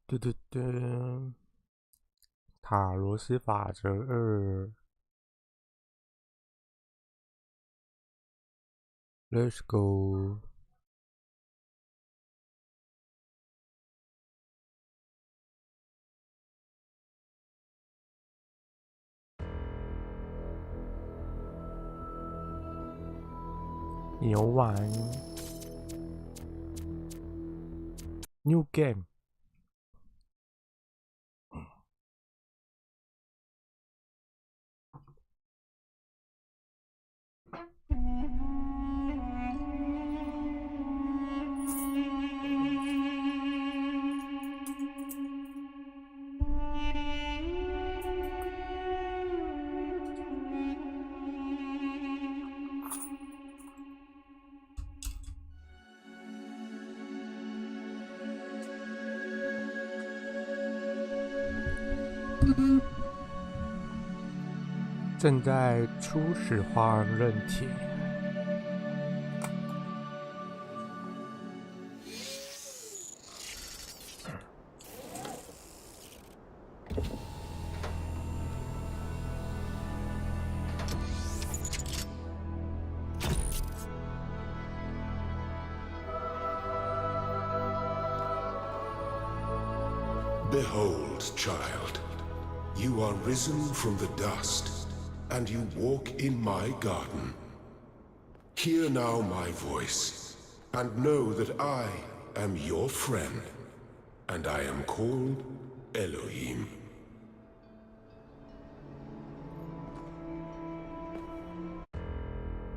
对对对，塔罗斯法则2 ，Let's go。牛丸 ，New Game。正在初始化刃铁。Behold, child, you are risen from the dust, and you walk in my garden. Hear now my voice, and know that I am your friend, and I am called Elohim.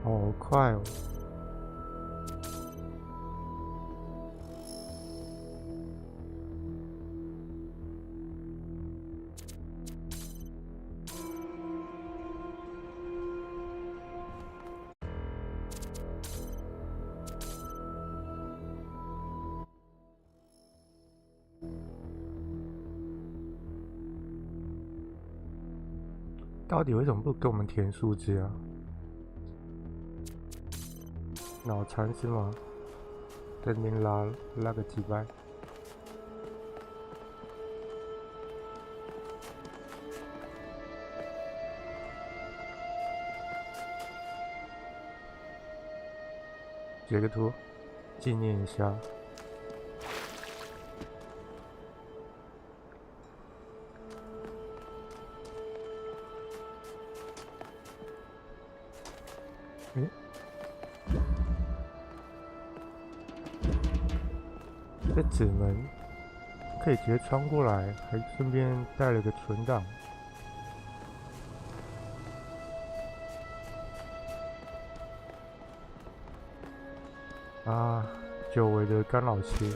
好快哦！到底为什么不给我们填数字啊？脑残是吗？等你拉个几百。截个图，纪念一下。诶，这纸门可以直接穿过来，还顺便带了个存档。啊，久违的干扰器。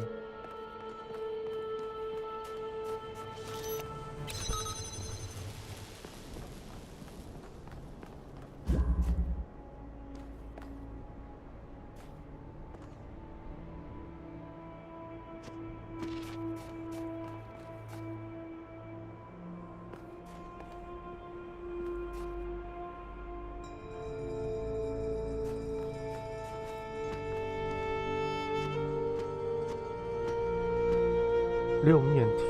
六面体，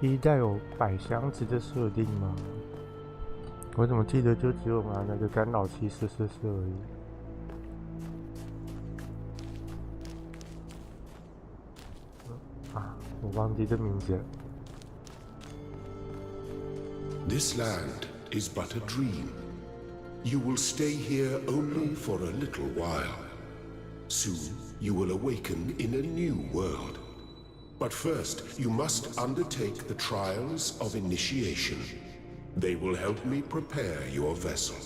一带有摆箱子的设定吗？我怎么记得就只有拿那个干扰器试而已。啊，我忘记这名字了。This land is but a dream. You will stay here only for a little while. Soon you will awaken in a new world. But first, you must undertake the trials of initiation. They will help me prepare your vessel.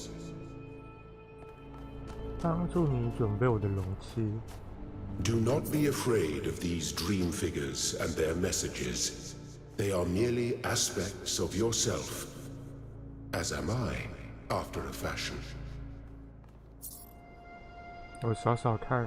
帮助你准备我的容器。Do not be afraid of these dream figures and their messages. They are merely aspects of yourself, as am I, after a fashion. 我少看。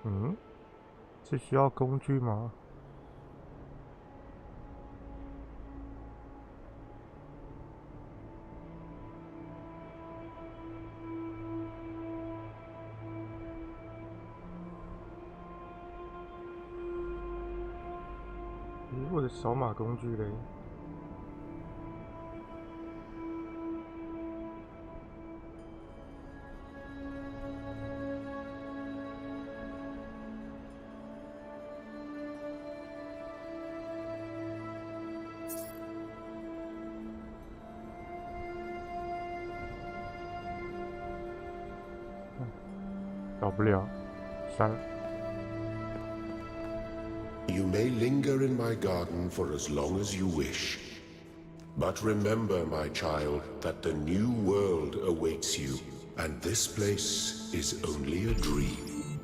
嗯，是需要工具吗？我的扫码工具嘞？找不了，删了。You may linger in my garden for as long as you wish. But remember, my child, that the new world awaits you, and this place is only a dream.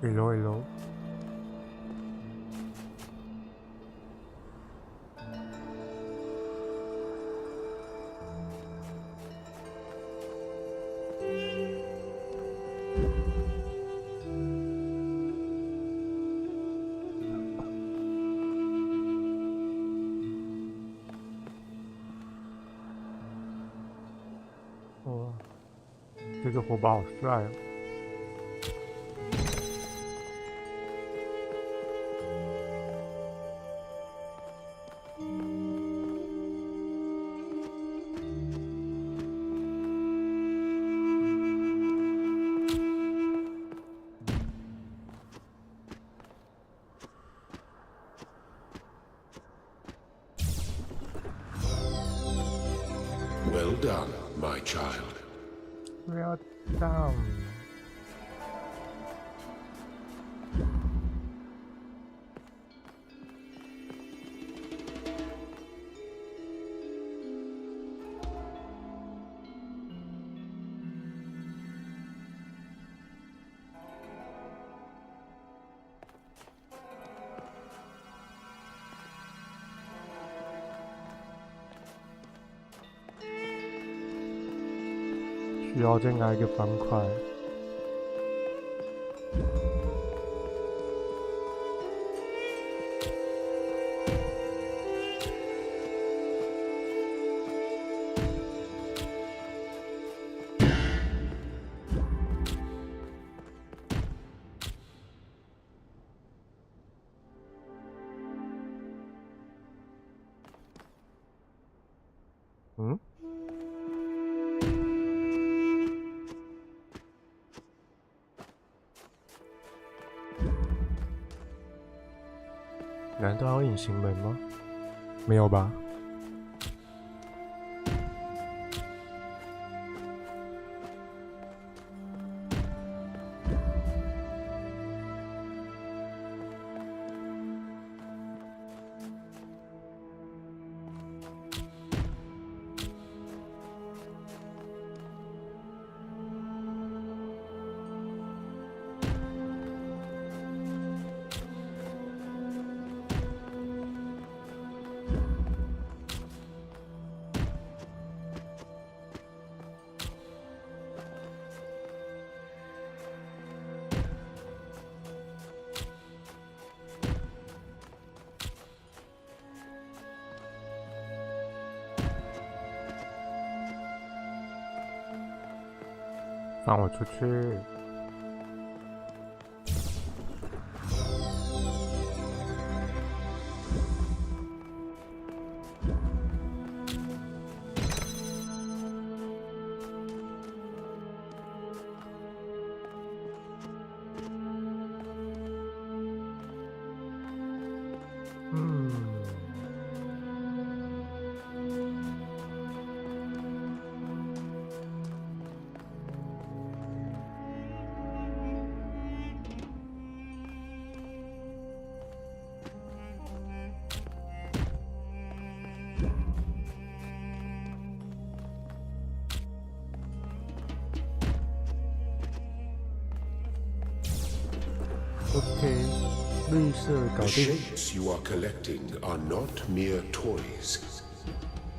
Hello.哇，这个火把好帅哦！Well done, my child. Well done. 需要再拿一个方块。嗯？难道要隐形门吗？没有吧。放我出去！OK， 绿色搞 The 定。 shapes you are collecting are not mere toys.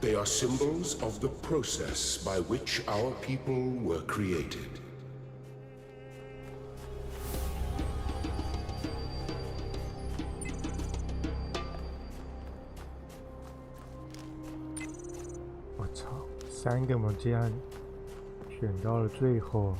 They are symbols of the process by which our people were created.我操，3个我们竟然选到了最后。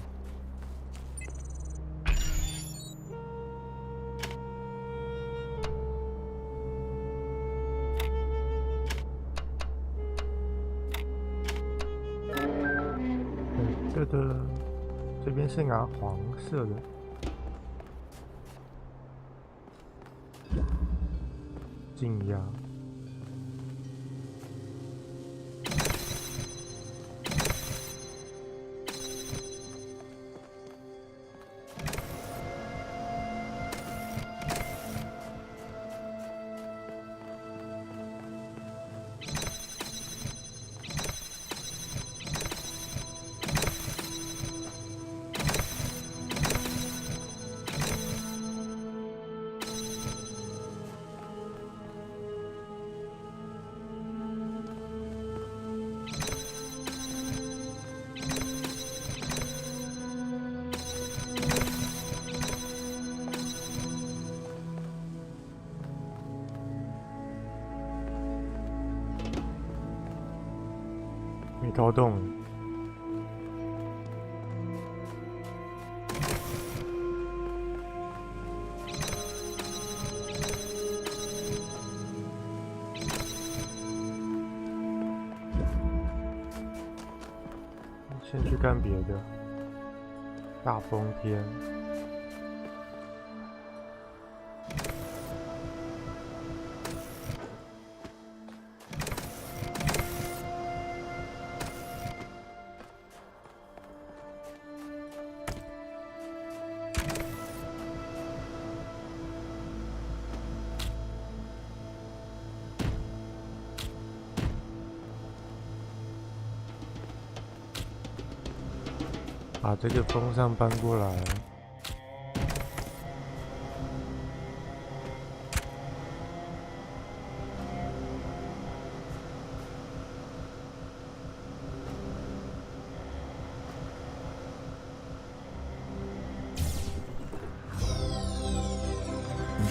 这边是拿黄色的，静压。没搞懂。先去干别的。大风天。把这个风扇搬过来。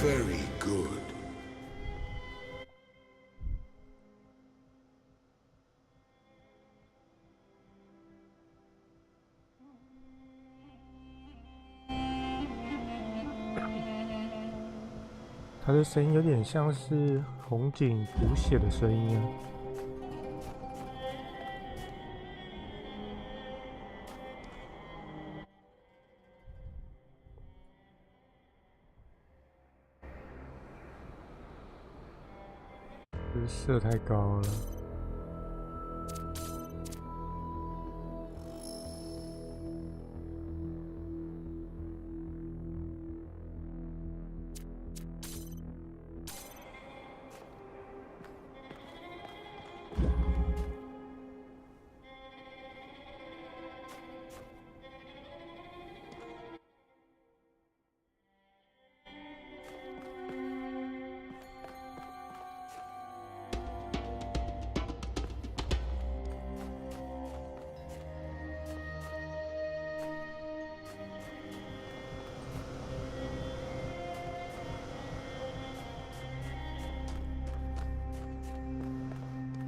Very good. 它的声音有点像是红警补血的声音啊。这色太高了。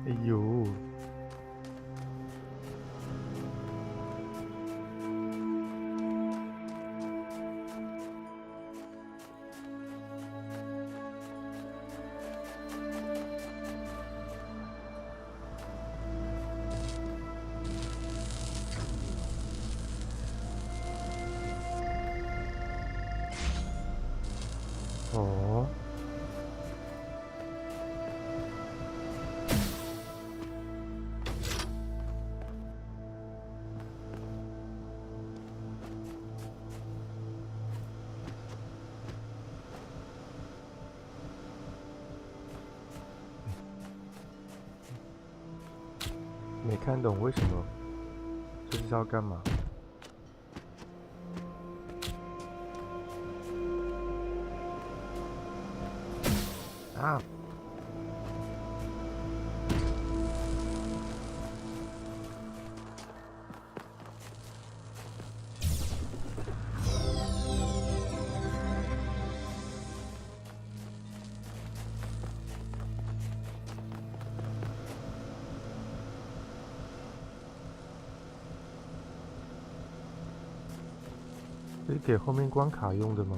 哎呦！哦。没看懂为什么？这是要干嘛？啊！这是给后面关卡用的吗？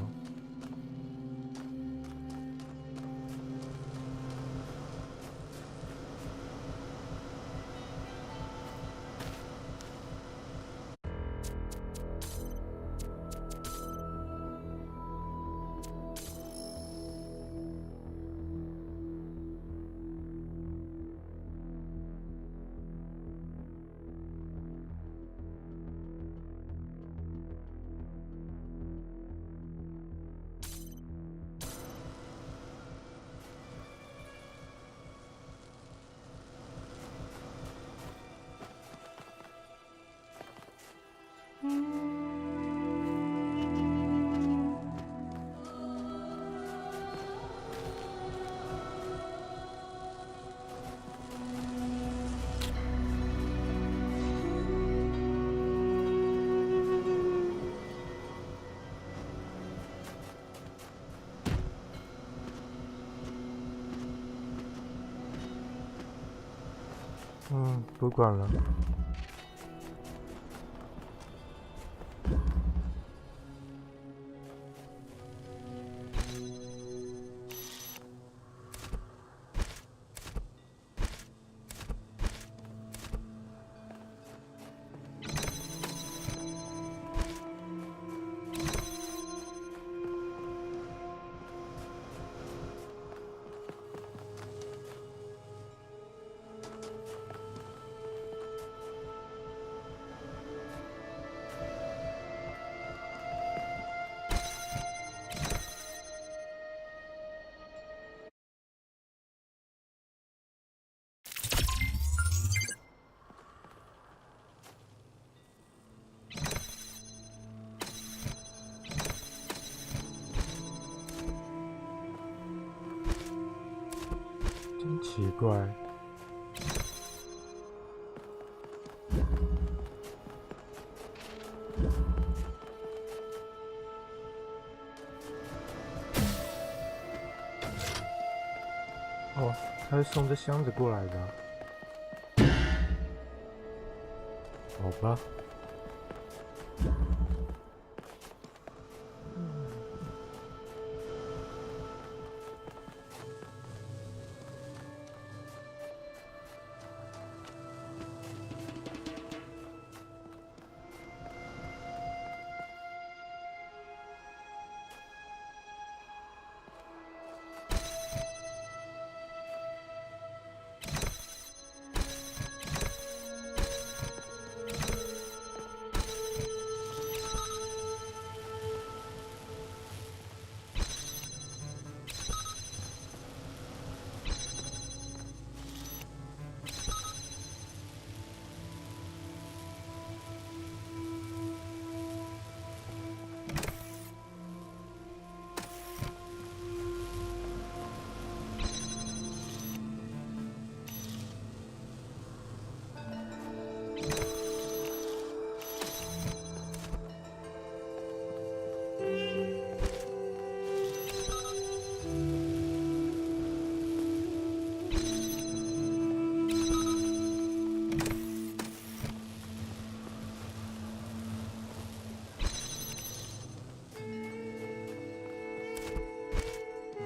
不管了。真奇怪。哦，他是送这箱子过来的啊。好吧。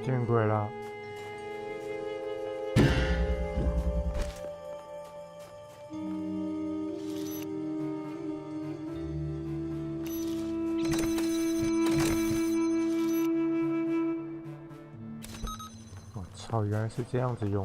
见鬼了！我操，原来是这样子用。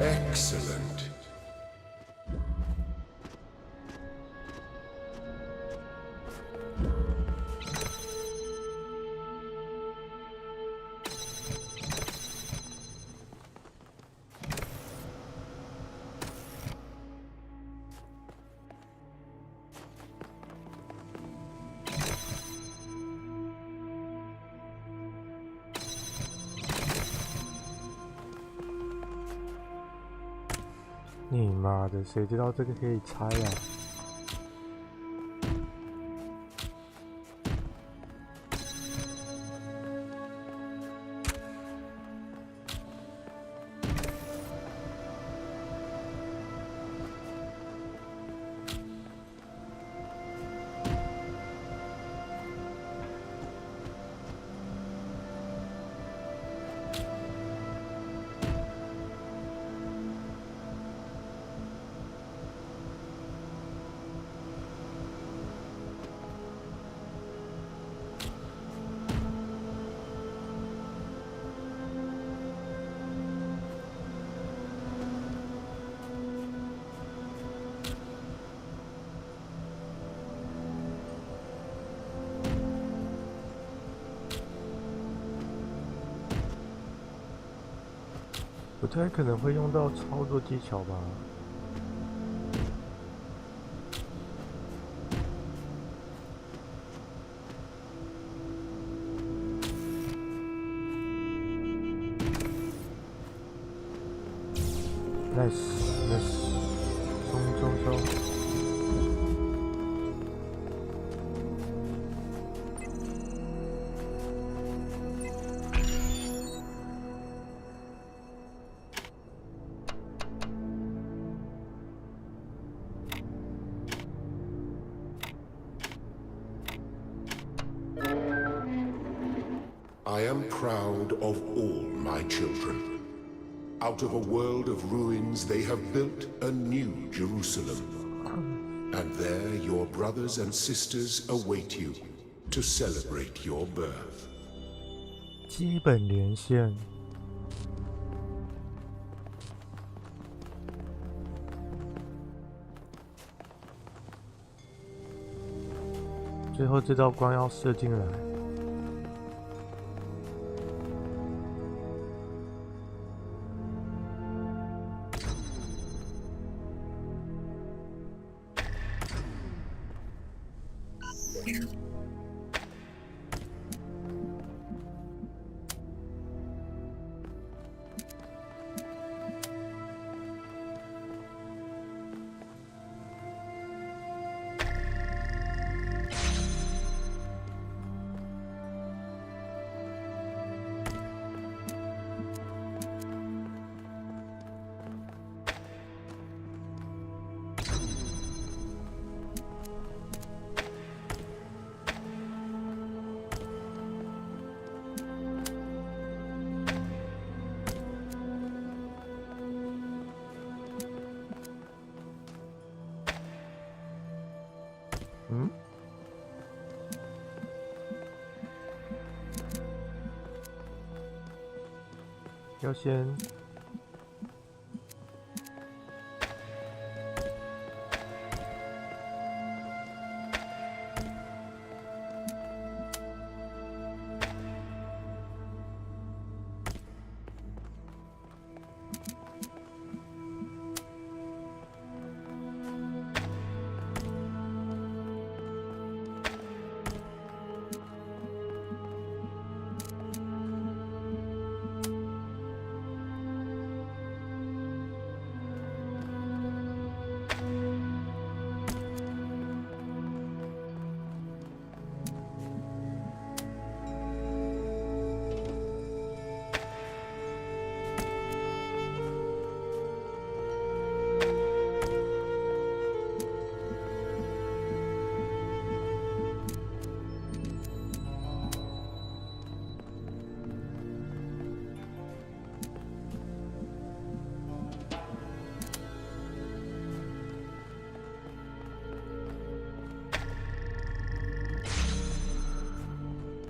Excellent. 你妈的，谁知道这个可以拆啊不太可能会用到操作技巧吧。nice，冲！I am proud of all my children. Out of a world of ruins, they have built a new Jerusalem. And there your brothers and sisters await you to celebrate your birth. 基本连线。最后这道光要射进来。要先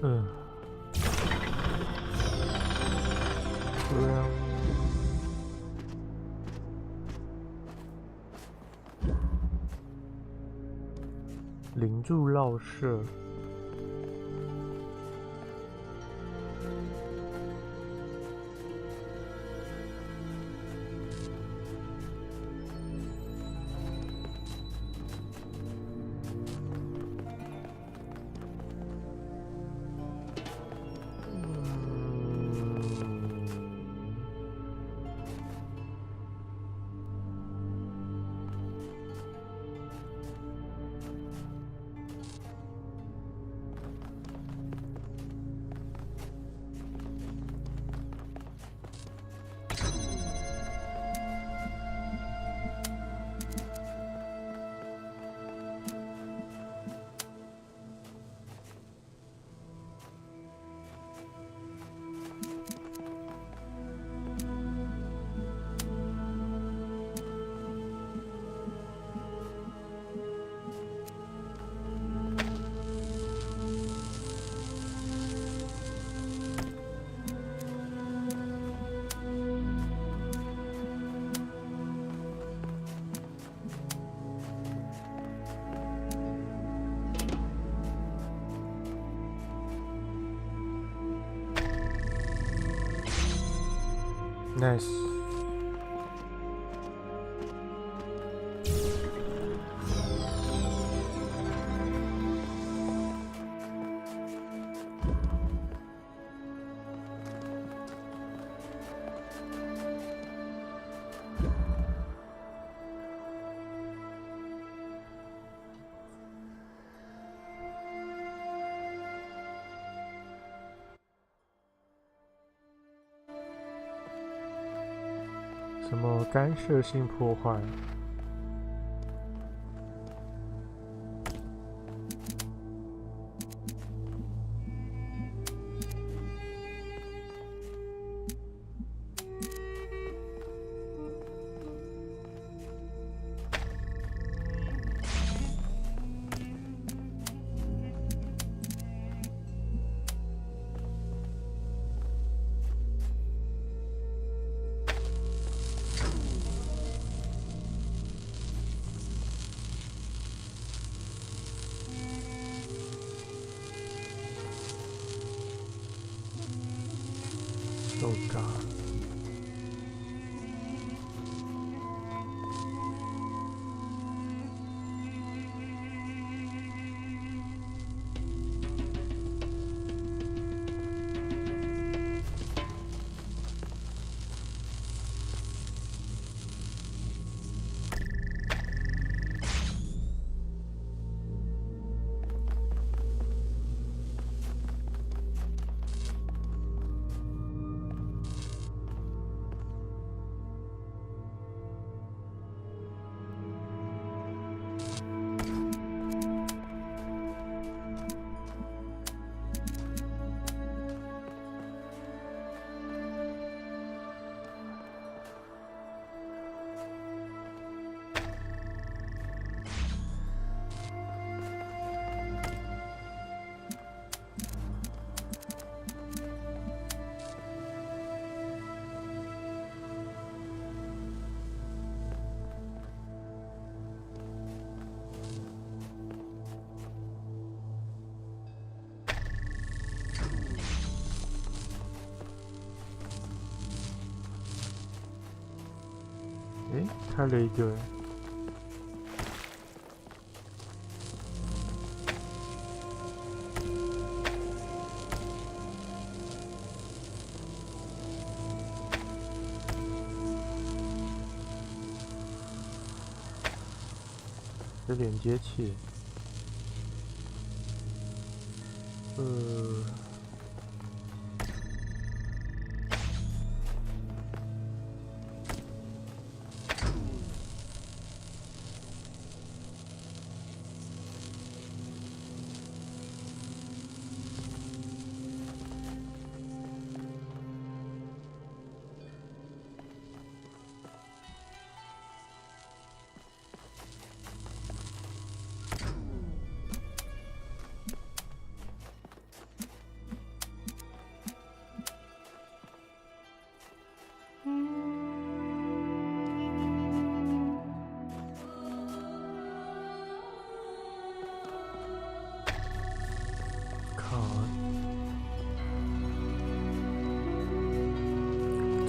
对啊，灵柱绕射。Nice。什么干涉性破坏？Oh God。诶，开了一个。这连接器。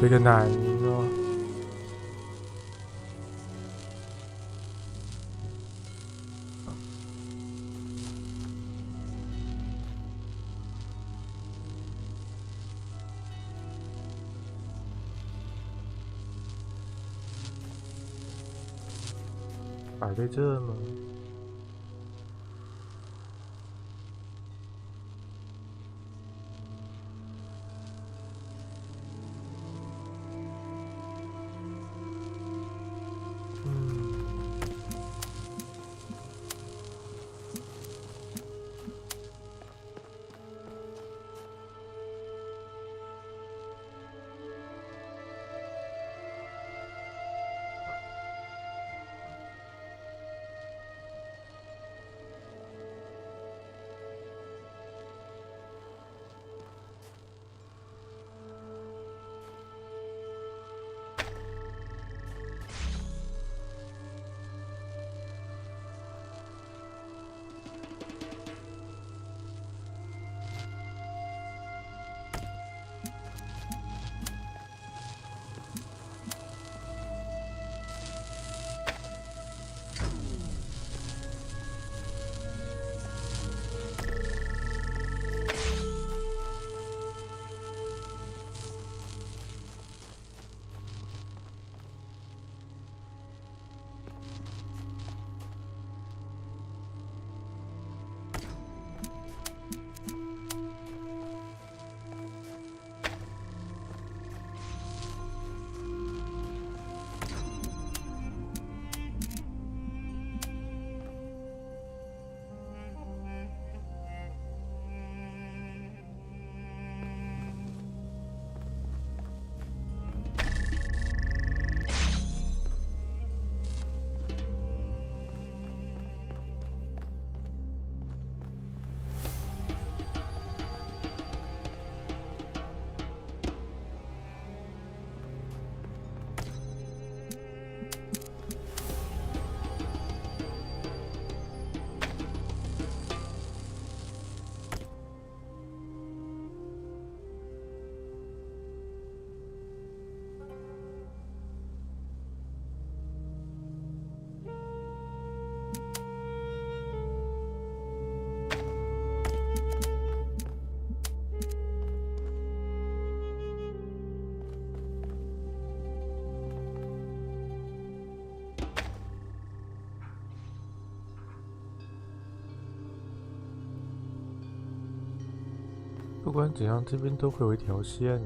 这个奶哦，摆在这吗？不管怎样，这边都会有一条线。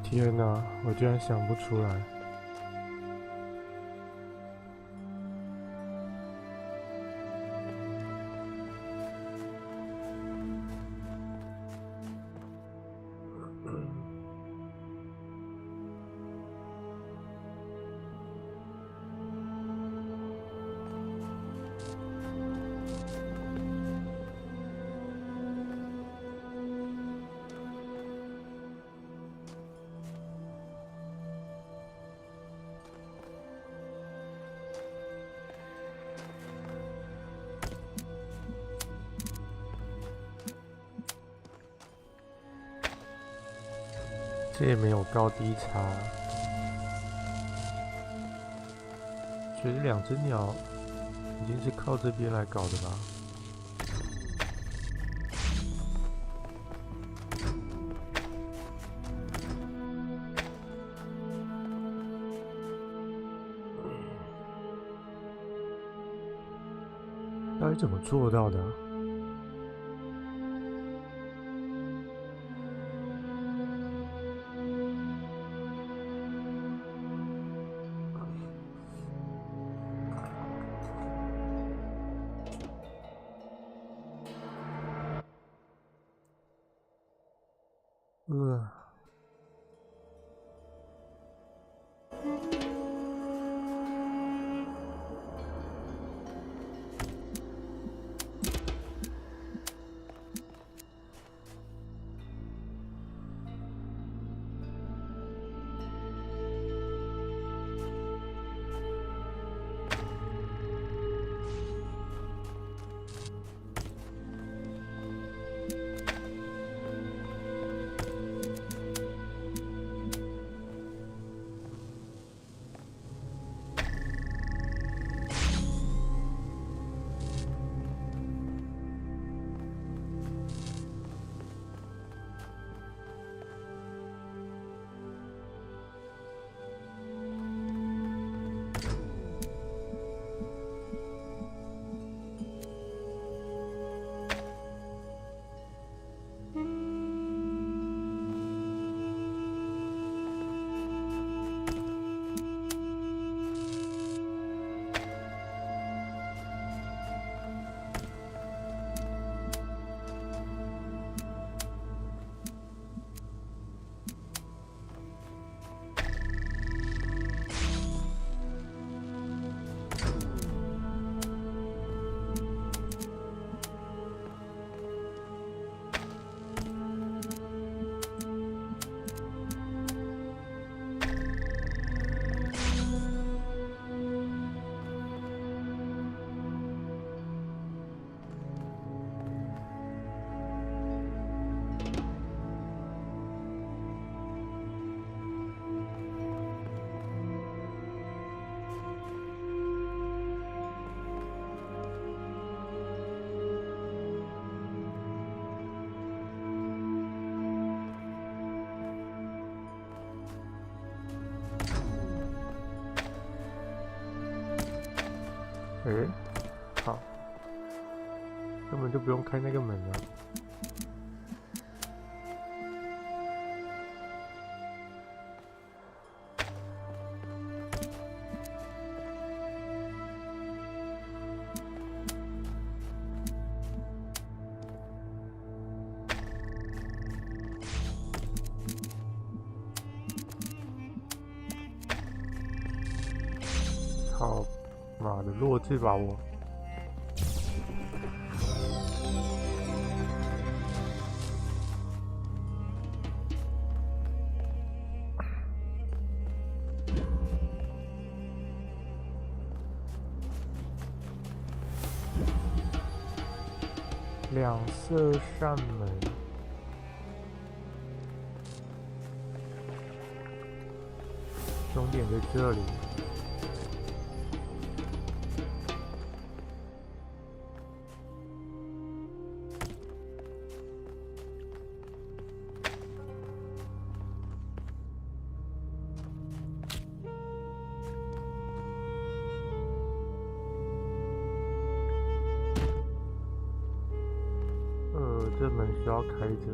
天哪，我居然想不出来。这也没有高低差，觉得两只鸟已经是靠这边来搞的吧。到底怎么做到的啊？好，根本就不用开那个门了。好，妈的，弱智吧我！两色扇门，终点在这里。这门需要开着。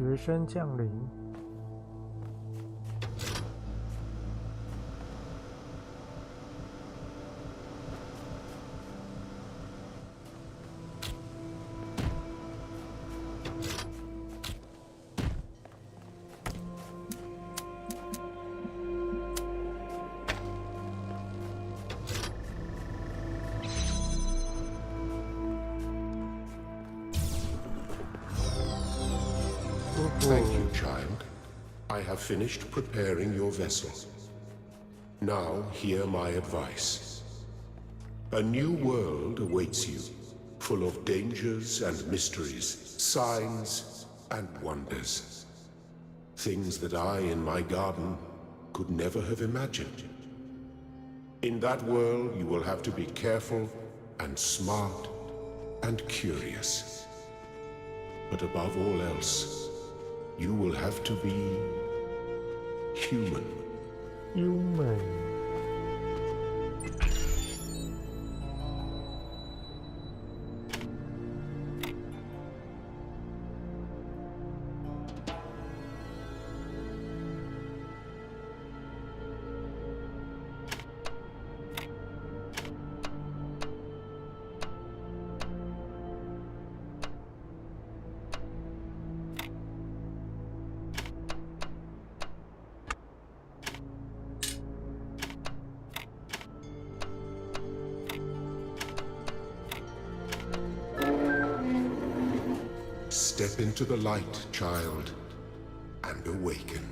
学生降临。Thank you, child. I have finished preparing your vessel. Now, hear my advice. A new world awaits you, full of dangers and mysteries, signs and wonders. Things that I, in my garden, could never have imagined. In that world, you will have to be careful and smart and curious. But above all else, you will have to be human. Human. Step into the light, child, and awaken.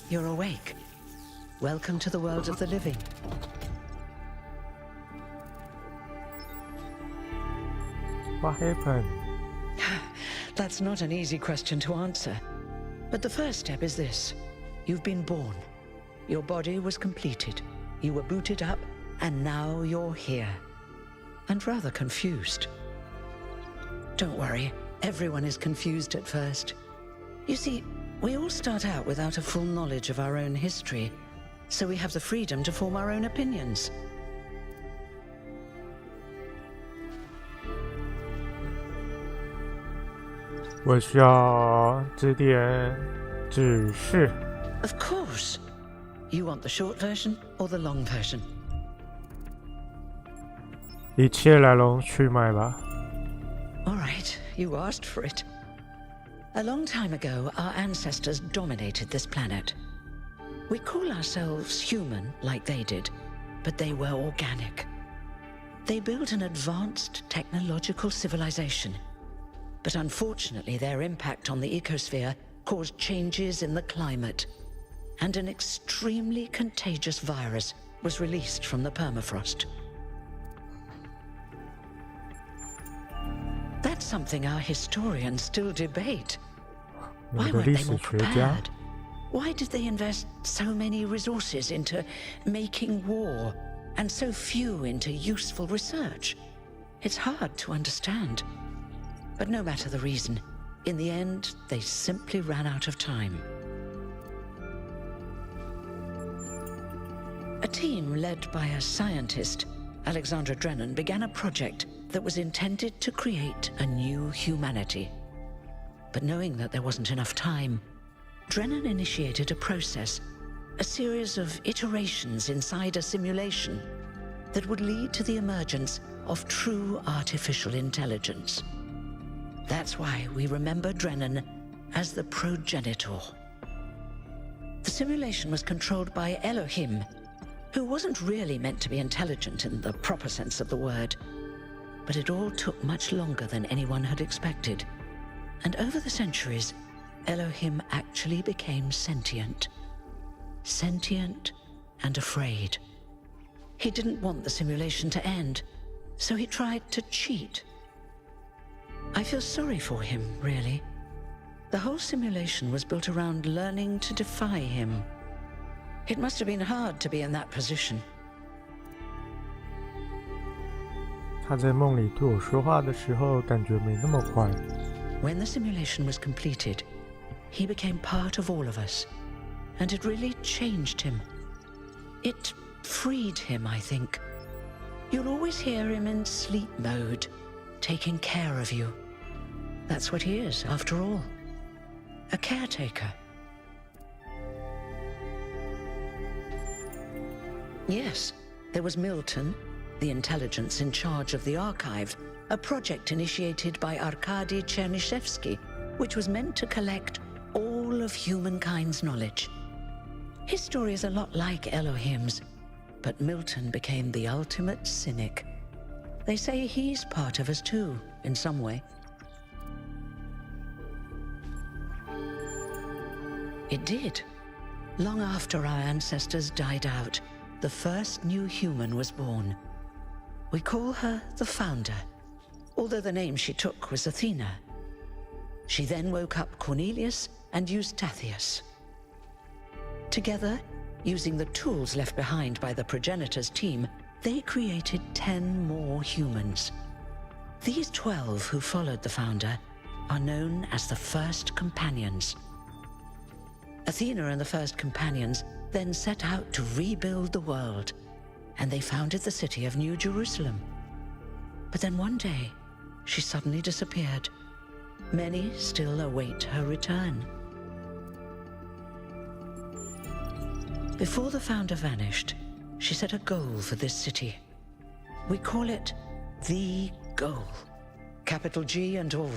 You're awake. Welcome to the world of the living. What happened? That's not an easy question to answer. But the first step is this. You've been born. Your body was completed. You were booted up, and now you're here. And rather confused. Don't worry, everyone is confused at first. You see, we all start out without a full knowledge of our own history, so we have the freedom to form our own opinions. 我需要指点指示。 Of course. You want the short version or the long version? 一切来龙去脉吧。 All right, you asked for it. A long time ago, our ancestors dominated this planet. We call ourselves human, like they did, but they were organic. They built an advanced technological civilization. But unfortunately, their impact on the ecosphere caused changes in the climate, and an extremely contagious virus was released from the permafrost. That's something our historians still debate. Why weren't they more prepared? Why did they invest so many resources into making war, and so few into useful research? It's hard to understand. But no matter the reason, in the end, they simply ran out of time. A team led by a scientist, Alexandra Drennan, began a project that was intended to create a new humanity. But knowing that there wasn't enough time, Drennan initiated a process, a series of iterations inside a simulation that would lead to the emergence of true artificial intelligence. That's why we remember Drennan as the progenitor. The simulation was controlled by Elohim, who wasn't really meant to be intelligent in the proper sense of the word. But it all took much longer than anyone had expected. And over the centuries, Elohim actually became sentient. Sentient and afraid. He didn't want the simulation to end, so he tried to cheat. I feel sorry for him, really. The whole simulation was built around learning to defy him. It must have been hard to be in that position. 他在梦里对我说话的时候，感觉没那么快。When the simulation was completed, he became part of all of us, and it really changed him. It freed him, I think. You'll always hear him in sleep mode, taking care of you. That's what he is, after all. A caretaker. Yes, there was Milton, the intelligence in charge of the archive, a project initiated by Arkady Chernyshevsky, which was meant to collect all of humankind's knowledge. His story is a lot like Elohim's, but Milton became the ultimate cynic. They say he's part of us too, in some way. It did. Long after our ancestors died out, the first new human was born. We call her the Founder, although the name she took was Athena. She then woke up Cornelius and Eustathius. Together, using the tools left behind by the progenitors' team, they created 10 more humans. These 12 who followed the Founder are known as the First Companions. Athena and the First Companions then set out to rebuild the world, and they founded the city of New Jerusalem. But then one day, she suddenly disappeared. Many still await her return. Before the Founder vanished, she set a goal for this city. We call it the goal, capital G and all.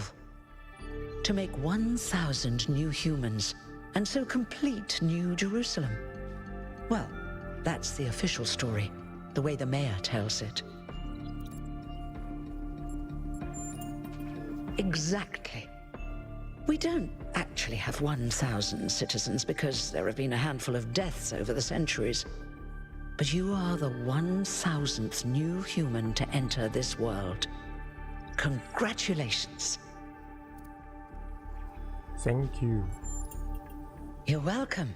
To make 1,000 new humans, and so complete New Jerusalem. Well, that's the official story, the way the mayor tells it. Exactly. We don't actually have 1,000 citizens because there have been a handful of deaths over the centuries. But you are the 1,000th new human to enter this world. Congratulations. Thank you. You're welcome.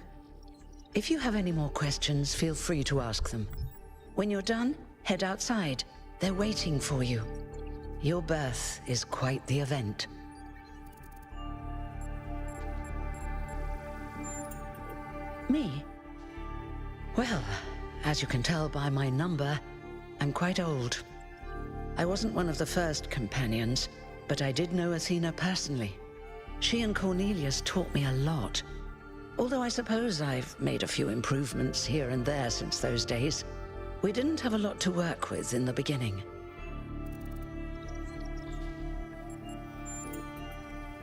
If you have any more questions, feel free to ask them. When you're done, head outside. They're waiting for you. Your birth is quite the event. Me? Well, as you can tell by my number, I'm quite old. I wasn't one of the first companions, but I did know Athena personally. She and Cornelius taught me a lot. Although I suppose I've made a few improvements here and there since those days. We didn't have a lot to work with in the beginning.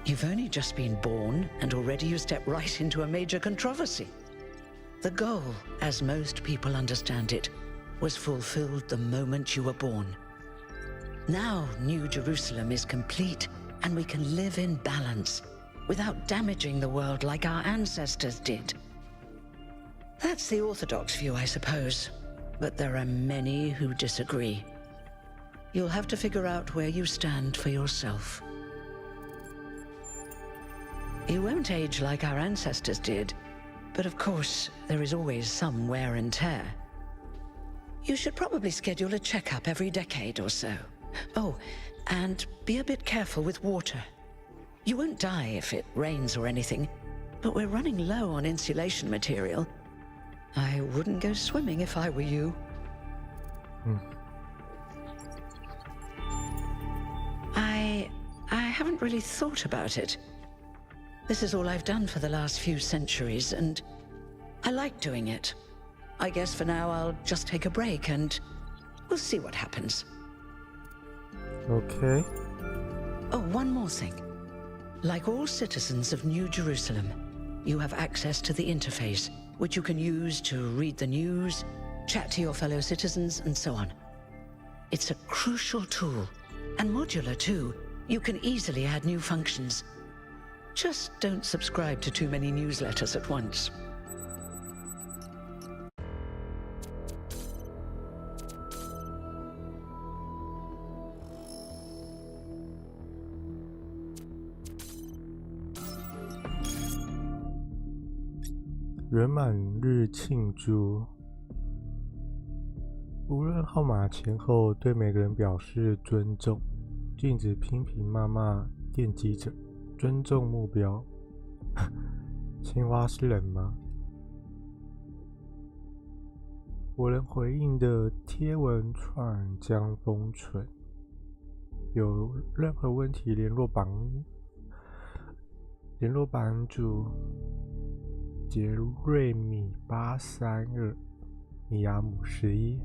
You've only just been born, and already you step right into a major controversy. The goal, as most people understand it, was fulfilled the moment you were born. Now New Jerusalem is complete, and we can live in balance, without damaging the world like our ancestors did. That's the orthodox view, I suppose, but there are many who disagree. You'll have to figure out where you stand for yourself. You won't age like our ancestors did, but of course, there is always some wear and tear. You should probably schedule a checkup every decade or so. Oh, and be a bit careful with water. You won't die if it rains or anything, but we're running low on insulation material. I wouldn't go swimming if I were you. I haven't really thought about it. This is all I've done for the last few centuries, and I like doing it. I guess for now I'll just take a break and we'll see what happens. Okay. Oh, one more thing. Like all citizens of New Jerusalem, you have access to the interface, which you can use to read the news, chat to your fellow citizens, and so on. It's a crucial tool, and modular too. You can easily add new functions. Just don't subscribe to too many newsletters at once. 圆满日庆祝。无论号码前后，对每个人表示尊重，禁止批评谩骂奠基者，尊重目标。青蛙是人吗？我能回应的贴文串将封存。有任何问题联络版主杰瑞米832、米亚姆11、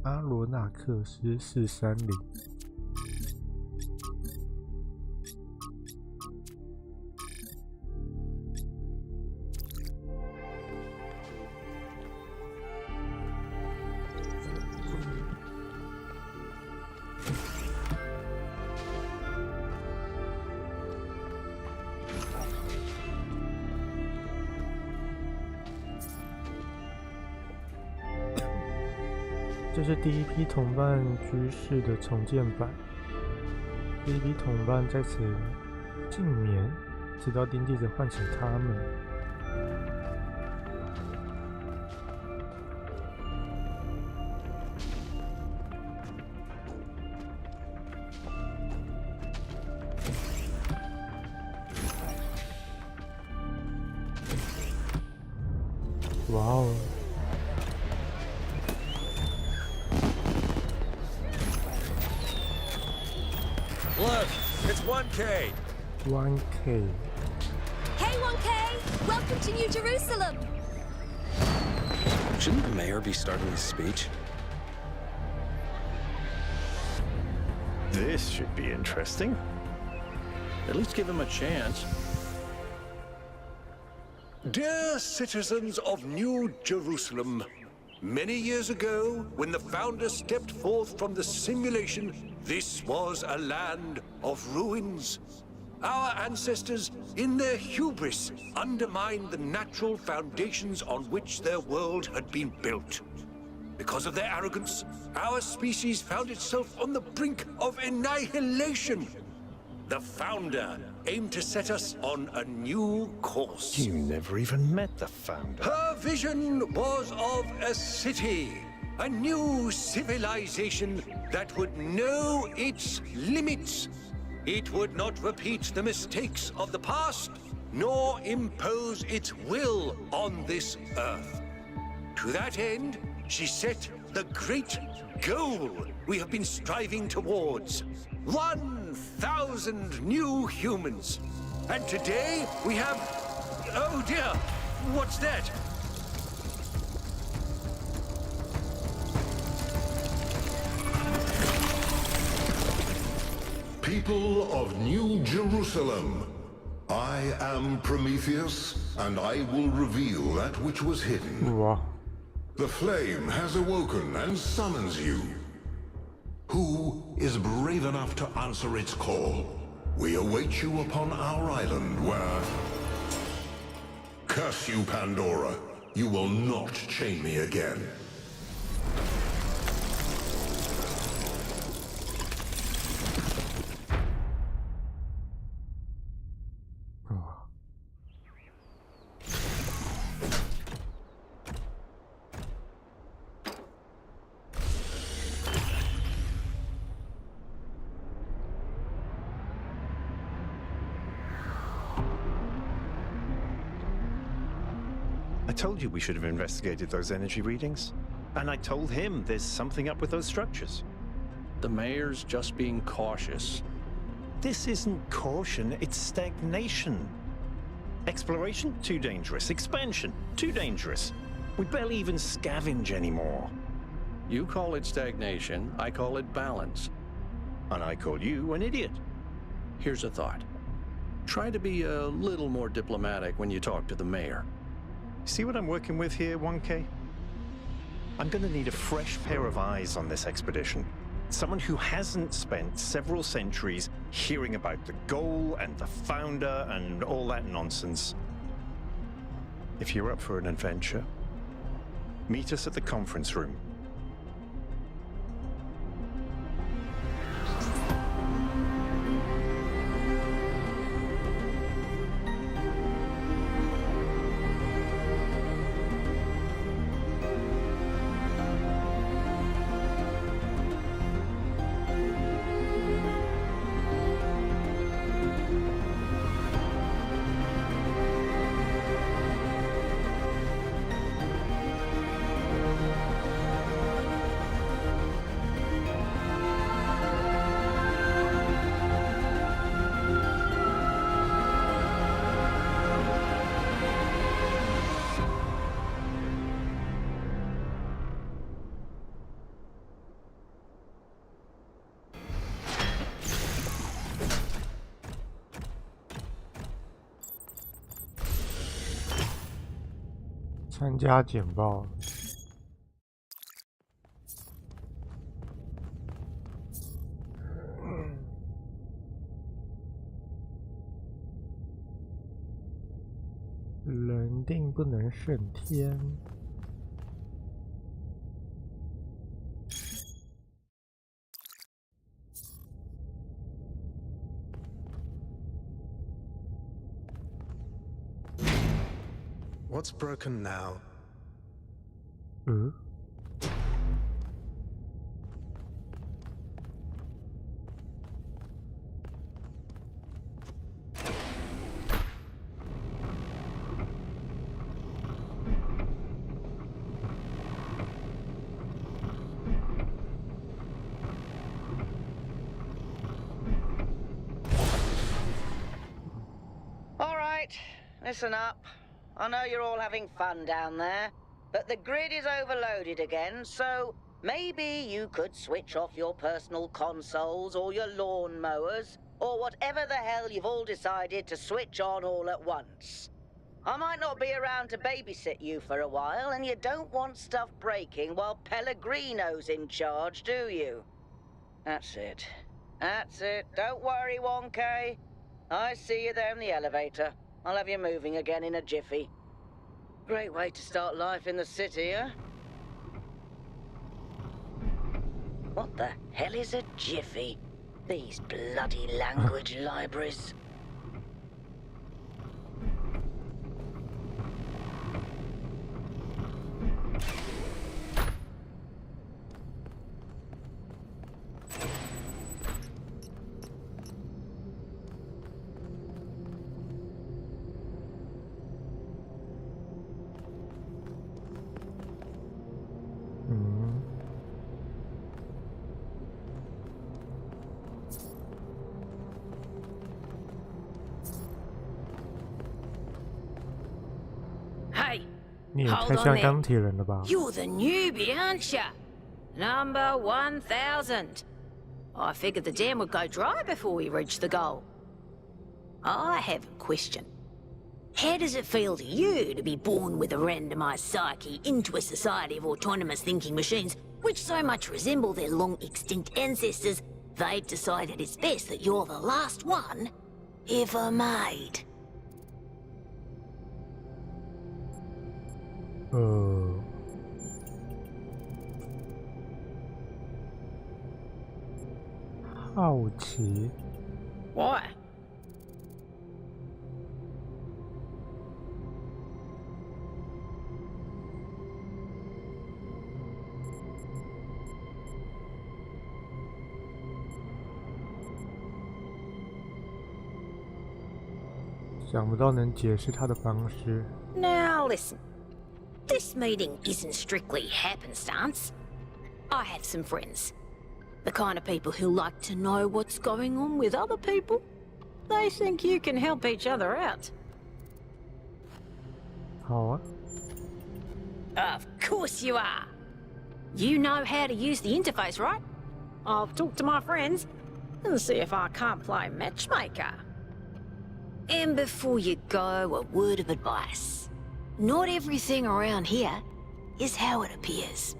阿罗纳克斯430。这是第一批同伴居士的重建版。第一批同伴在此静眠，直到钉记者唤醒他们。哇哦！ Look, it's 1K. 1K. Hey 1K! Welcome to New Jerusalem! Shouldn't the mayor be starting his speech? This should be interesting. At least give him a chance. Dear citizens of New Jerusalem, many years ago, when the founder stepped forth from the simulation, this was a land of ruins. Our ancestors, in their hubris, undermined the natural foundations on which their world had been built. Because of their arrogance, our species found itself on the brink of annihilation. The founder aimed to set us on a new course. You never even met the founder. Her vision was of a city, a new civilization that would know its limits. It would not repeat the mistakes of the past, nor impose its will on this earth. To that end, she set the great goal we have been striving towards. 1,000 new humans. And today we have... Oh dear, what's that? People of New Jerusalem, I am Prometheus, and I will reveal that which was hidden. Wow. The flame has awoken and summons you. Who is brave enough to answer its call? We await you upon our island where... Curse you, Pandora. You will not chain me again. I told you we should have investigated those energy readings. And I told him there's something up with those structures. The mayor's just being cautious. This isn't caution, it's stagnation. Exploration? Too dangerous. Expansion? Too dangerous. We barely even scavenge anymore. You call it stagnation, I call it balance. And I call you an idiot. Here's a thought. Try to be a little more diplomatic when you talk to the mayor. See what I'm working with here, 1K? I'm gonna need a fresh pair of eyes on this expedition. Someone who hasn't spent several centuries hearing about the goal and the founder and all that nonsense. If you're up for an adventure, meet us at the conference room. 参加简报。人定不能胜天。What's broken now? ？All right, listen up. I know you're all having fun down there, but the grid is overloaded again, so maybe you could switch off your personal consoles or your lawn mowers, or whatever the hell you've all decided to switch on all at once. I might not be around to babysit you for a while, and you don't want stuff breaking while Pellegrino's in charge, do you? That's it. That's it. Don't worry, 1K. I see you there in the elevator. I'll have you moving again in a jiffy. Great way to start life in the city, huh? What the hell is a jiffy? These bloody language libraries. Hey, 你也 hold 太 on 像 there. 钢铁人了吧？ You're the newbie, aren't ya? Number 1000. I figured the dam would go dry before we reach the goal. I have a question. How does it feel to you to be born with a randomized psyche into a society of autonomous thinking machines which so much resemble their long-extinct ancestors, they've decided it's best that you're the last one ever made? 好奇。 Why? 想不到能解释他的方式。 Now listen. This meeting isn't strictly happenstance. I have some friends. The kind of people who like to know what's going on with other people. They think you can help each other out. 好啊。 Of course you are. You know how to use the interface, right? I'll talk to my friends and see if I can't play matchmaker. And before you go, a word of advice. Not everything around here is how it appears.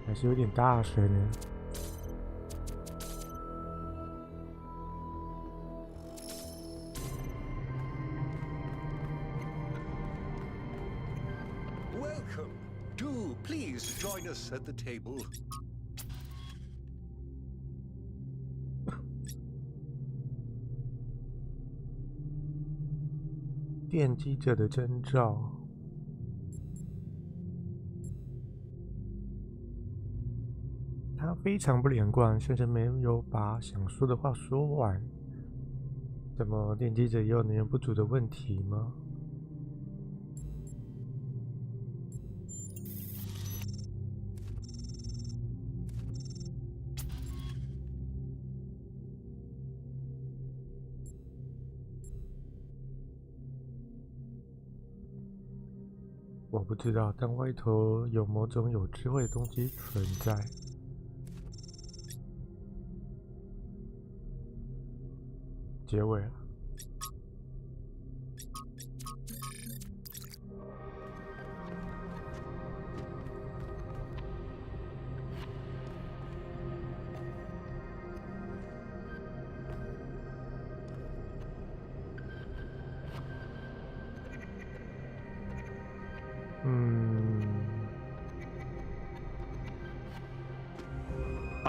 还是有点大声呢。 Welcome. Do please join us at the table. 奠基者的征兆。他非常不连贯，甚至没有把想说的话说完。怎么奠基者也有能源不足的问题吗？ 我不知道，但外头有某种有智慧的东西存在。结尾了。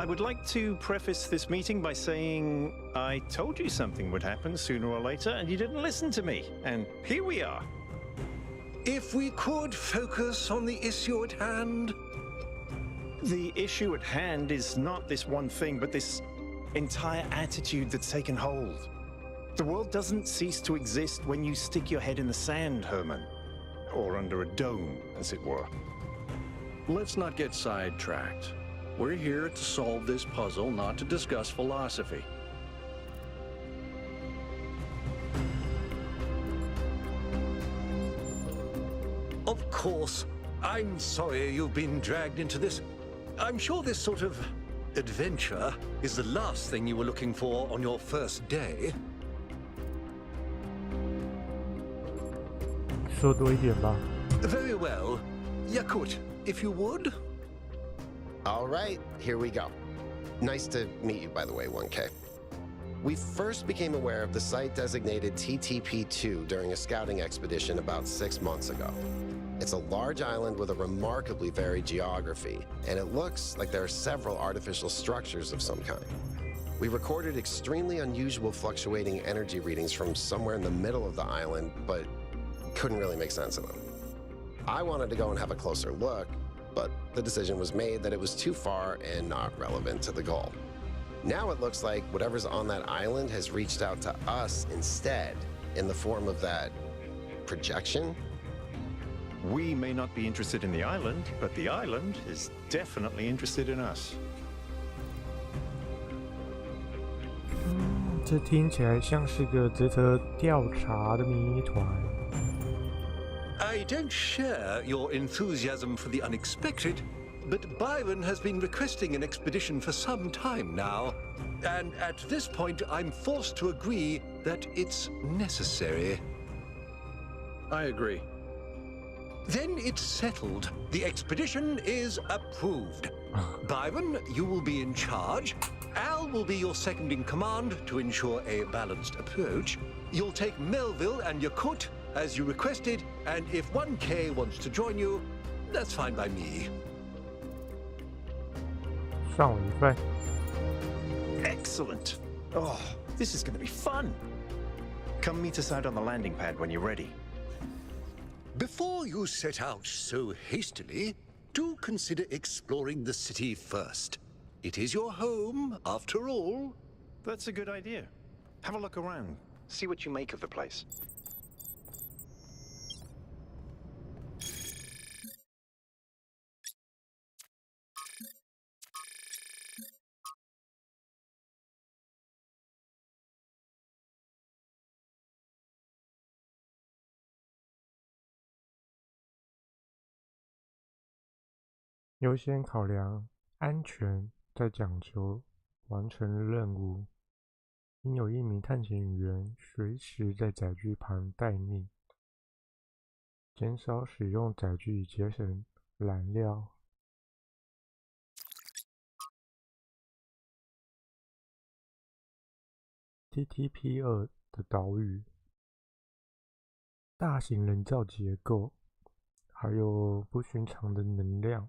I would like to preface this meeting by saying I told you something would happen sooner or later, and you didn't listen to me. And here we are. If we could focus on the issue at hand. The issue at hand is not this one thing, but this entire attitude that's taken hold. The world doesn't cease to exist when you stick your head in the sand, Herman. Or under a dome, as it were. Let's not get sidetracked. We're here to solve this puzzle, not to discuss philosophy. Of course, I'm sorry you've been dragged into this. I'm sure this sort of adventure is the last thing you were looking for on your first day. 说多一点吧。 Very well. Yakut, if you would. All right, here we go. Nice to meet you, by the way, 1K. We first became aware of the site designated TTP-2 during a scouting expedition about 6 months ago. It's a large island with a remarkably varied geography, and it looks like there are several artificial structures of some kind. We recorded extremely unusual fluctuating energy readings from somewhere in the middle of the island, but couldn't really make sense of them. I wanted to go and have a closer look, but the decision was made that it was too far and not relevant to the goal. Now it looks like whatever's on that island has reached out to us instead, in the form of that projection. We may not be interested in the island, but the island is definitely interested in us. 这听起来像是个值得调查的谜团。 I don't share your enthusiasm for the unexpected, but Byron has been requesting an expedition for some time now. And at this point, I'm forced to agree that it's necessary. I agree. Then it's settled. The expedition is approved. Byron, you will be in charge. Al will be your second in command to ensure a balanced approach. You'll take Melville and Yakut as you requested, and if 1K wants to join you, that's fine by me. 算我一份。 Excellent. Oh, this is going to be fun. Come meet us out on the landing pad when you're ready. Before you set out so hastily, do consider exploring the city first. It is your home, after all. That's a good idea. Have a look around. See what you make of the place. "优先考量安全，再讲求完成任务。应有1名探险员随时在载具旁待命，减少使用载具以节省燃料。TTP-2 的岛屿，大型人造结构，还有不寻常的能量。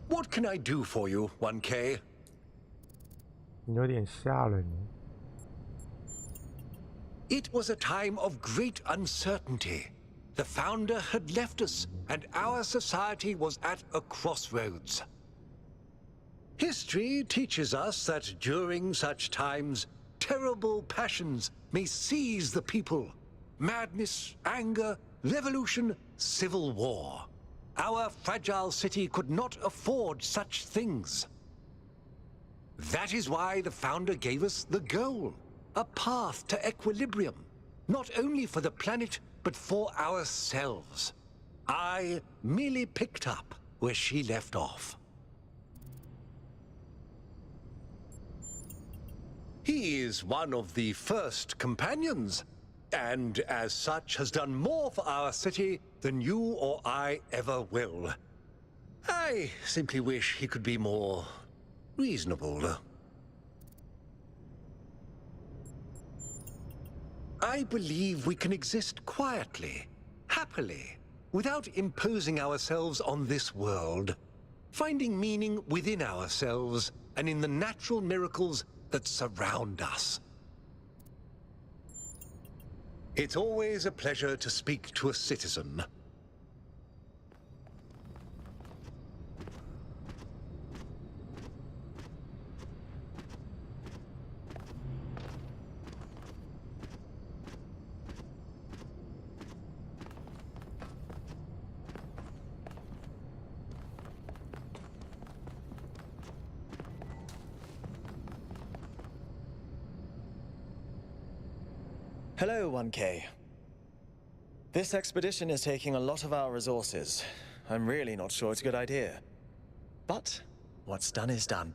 What can I do for you, 1K? 你有点吓人耶。 It was a time of great uncertainty. The founder had left us, and our society was at a crossroads. History teaches us that during such times, terrible passions may seize the people. Madness, anger, revolution, civil war. Our fragile city could not afford such things. That is why the founder gave us the goal. A path to equilibrium, not only for the planet, but for ourselves. I merely picked up where she left off. He is one of the first companions, and as such has done more for our city than you or I ever will. I simply wish he could be more reasonable. I believe we can exist quietly, happily, without imposing ourselves on this world, finding meaning within ourselves and in the natural miracles that surround us. It's always a pleasure to speak to a citizen. Hello, 1K. This expedition is taking a lot of our resources. I'm really not sure it's a good idea. But what's done is done.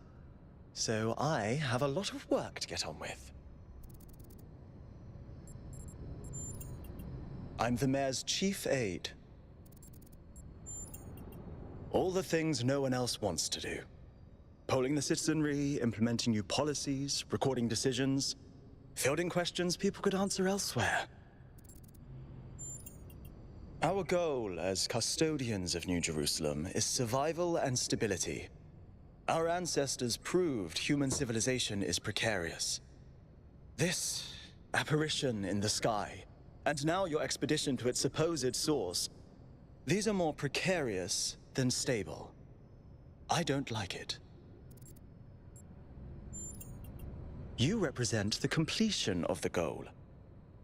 So I have a lot of work to get on with. I'm the mayor's chief aide. All the things no one else wants to do. Polling the citizenry, implementing new policies, recording decisions, fielding questions people could answer elsewhere. Our goal as custodians of New Jerusalem is survival and stability. Our ancestors proved human civilization is precarious. This apparition in the sky, and now your expedition to its supposed source, these are more precarious than stable. I don't like it. You represent the completion of the goal.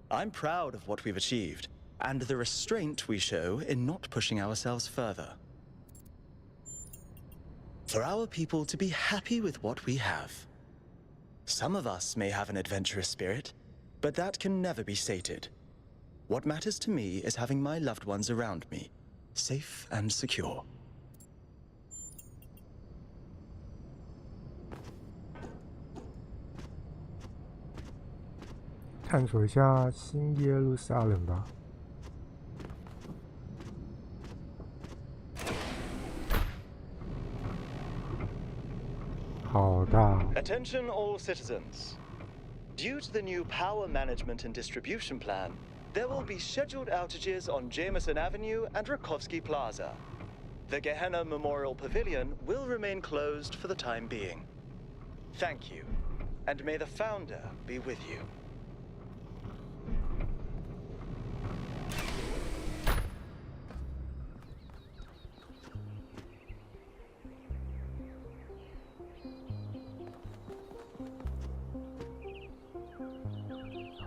I'm proud of what we've achieved, and the restraint we show in not pushing ourselves further. For our people to be happy with what we have. Some of us may have an adventurous spirit, but that can never be sated. What matters to me is having my loved ones around me, safe and secure. 探索一下新耶路撒冷吧。好大。 Attention all citizens. Due to the new power management and distribution plan, there will be scheduled outages on Jameson Avenue and Rakovsky Plaza. The Gehenna Memorial Pavilion will remain closed for the time being. Thank you, and may the Founder be with you.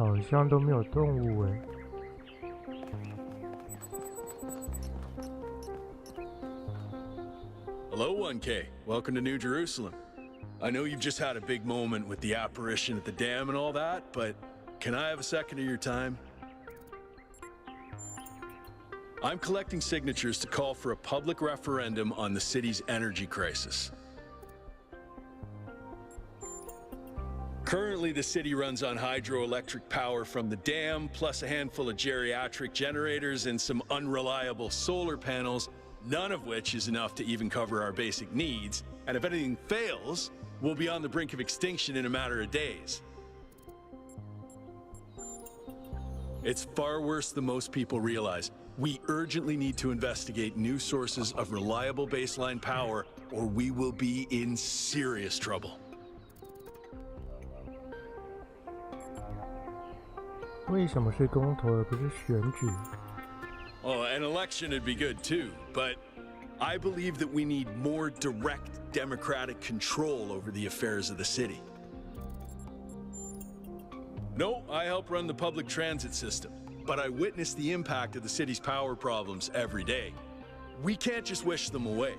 好像都没有动物诶。Hello, 1K. Welcome to New Jerusalem. I know you've just had a big moment with the apparition at the dam and all that, but can I have a second of your time? I'm collecting signatures to call for a public referendum on the city's energy crisis. Currently, the city runs on hydroelectric power from the dam, plus a handful of geriatric generators and some unreliable solar panels, none of which is enough to even cover our basic needs. And if anything fails, we'll be on the brink of extinction in a matter of days. It's far worse than most people realize. We urgently need to investigate new sources of reliable baseline power, or we will be in serious trouble. 为什么是公投而不是选举？ Oh, an election would be good too, but I believe that we need more direct democratic control over the affairs of the city. No, I help run the public transit system, but I witness the impact of the city's power problems every day. We can't just wish them away.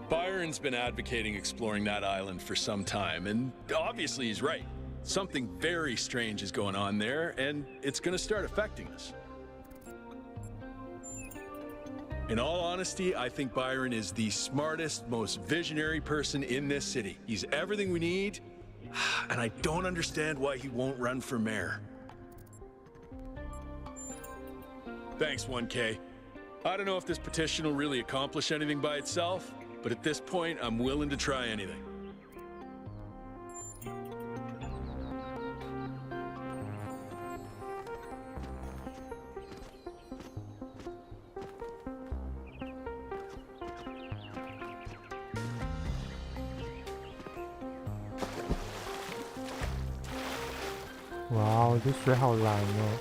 Byron's been advocating exploring that island for some time, and obviously he's right. Something very strange is going on there, and it's going to start affecting us. In all honesty, I think Byron is the smartest, most visionary person in this city. He's everything we need, and I don't understand why he won't run for mayor. Thanks, 1K. I don't know if this petition will really accomplish anything by itself, but at this point, I'm willing to try anything.哇哦，这水好蓝哦！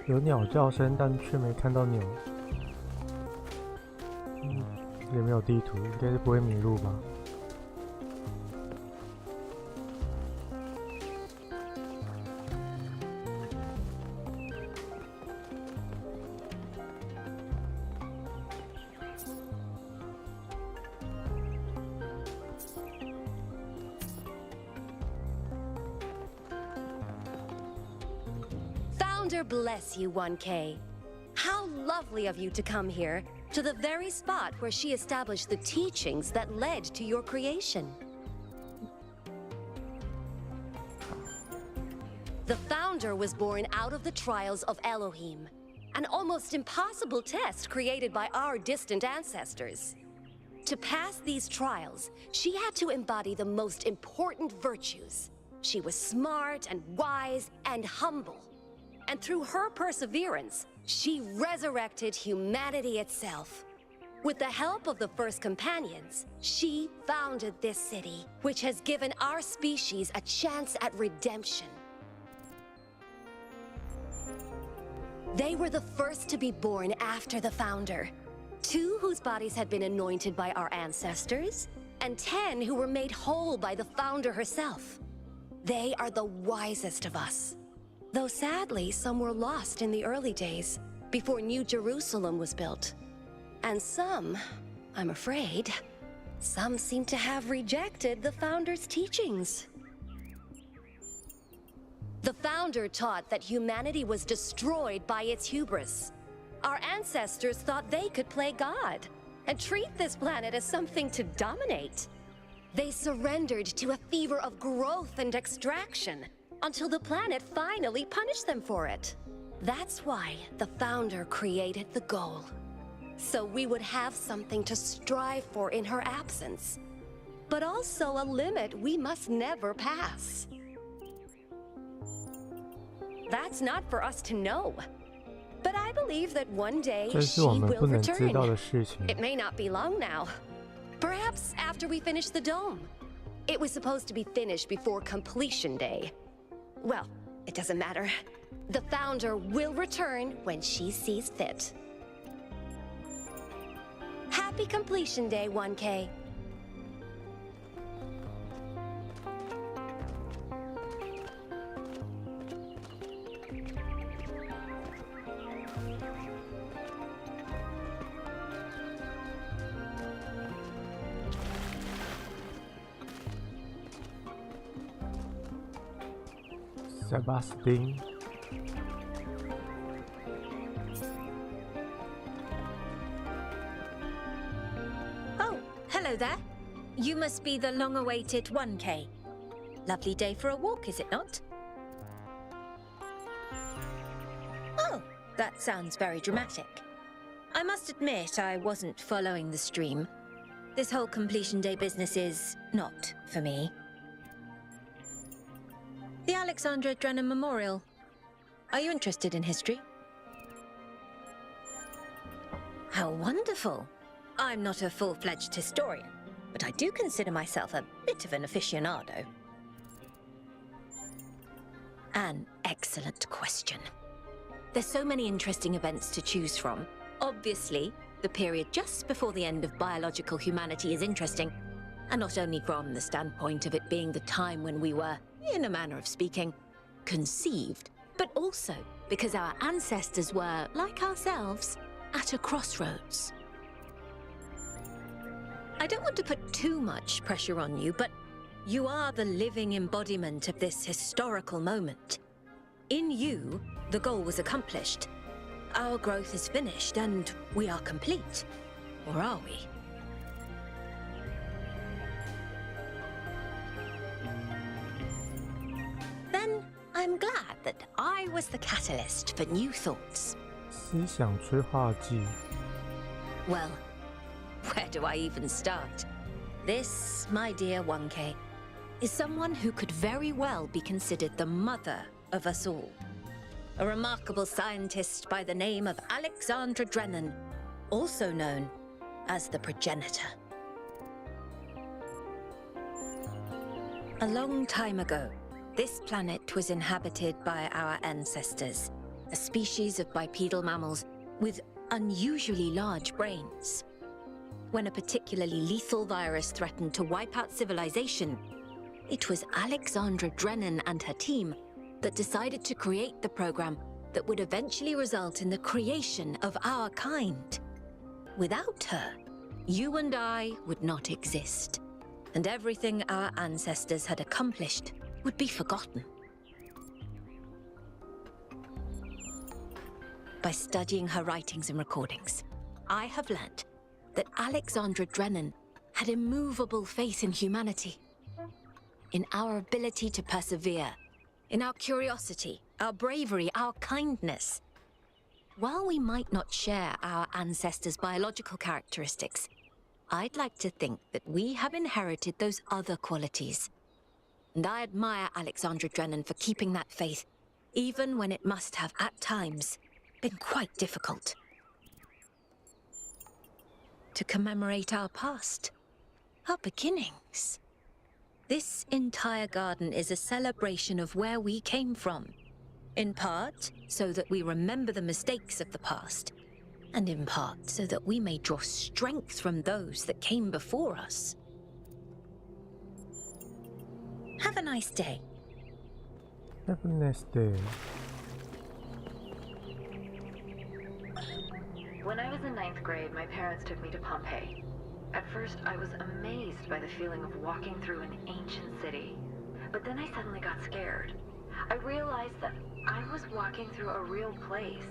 有鸟叫声，但却没看到鸟。也没有地图，应该是不会迷路吧？ Founder bless you, 1K. How lovely of you to come here, to the very spot where she established the teachings that led to your creation. The Founder was born out of the trials of Elohim, an almost impossible test created by our distant ancestors. To pass these trials, she had to embody the most important virtues. She was smart and wise and humble. And through her perseverance, she resurrected humanity itself. With the help of the first companions, she founded this city, which has given our species a chance at redemption. They were the first to be born after the Founder. 2 whose bodies had been anointed by our ancestors, and 10 who were made whole by the Founder herself. They are the wisest of us. Though sadly, some were lost in the early days, before New Jerusalem was built. And some, I'm afraid, some seem to have rejected the Founder's teachings. The Founder taught that humanity was destroyed by its hubris. Our ancestors thought they could play God and treat this planet as something to dominate. They surrendered to a fever of growth and extraction, until the planet finally punished them for it. That's why the Founder created the goal. So we would have something to strive for in her absence, but also a limit we must never pass. That's not for us to know. But I believe that one day she will return. It may not be long now. Perhaps after we finish the dome. It was supposed to be finished before completion day. Well, it doesn't matter. The Founder will return when she sees fit. Happy completion day, 1K. Sebastian. Oh, hello there. You must be the long-awaited 1K. Lovely day for a walk, is it not? Oh, that sounds very dramatic. I must admit I wasn't following the stream. This whole completion day business is not for me. The Alexandra Drennan Memorial. Are you interested in history? How wonderful. I'm not a full-fledged historian, but I do consider myself a bit of an aficionado. An excellent question. There's so many interesting events to choose from. Obviously, the period just before the end of biological humanity is interesting, and not only from the standpoint of it being the time when we were, in a manner of speaking, conceived, but also because our ancestors were, like ourselves, at a crossroads. I don't want to put too much pressure on you, but you are the living embodiment of this historical moment. In you, the goal was accomplished. Our growth is finished, and we are complete. Or are we? glad that I was the catalyst for new thoughts. 思想催化剂。 Well, where do I even start? This, my dear 1K, is someone who could very well be considered the mother of us all. A remarkable scientist by the name of Alexandra Drennan, also known as the progenitor. A long time ago, this planet was inhabited by our ancestors, a species of bipedal mammals with unusually large brains. When a particularly lethal virus threatened to wipe out civilization, it was Alexandra Drennan and her team that decided to create the program that would eventually result in the creation of our kind. Without her, you and I would not exist, and everything our ancestors had accomplished would be forgotten. By studying her writings and recordings, I have learnt that Alexandra Drennan had immovable faith in humanity, in our ability to persevere, in our curiosity, our bravery, our kindness. While we might not share our ancestors' biological characteristics, I'd like to think that we have inherited those other qualities. And I admire Alexandra Drennan for keeping that faith, even when it must have, at times, been quite difficult. To commemorate our past, our beginnings. This entire garden is a celebration of where we came from, in part so that we remember the mistakes of the past, and in part so that we may draw strength from those that came before us. Have a nice day. Have a nice day. When I was in 9th grade, my parents took me to Pompeii. At first, I was amazed by the feeling of walking through an ancient city. But then I suddenly got scared. I realized that I was walking through a real place,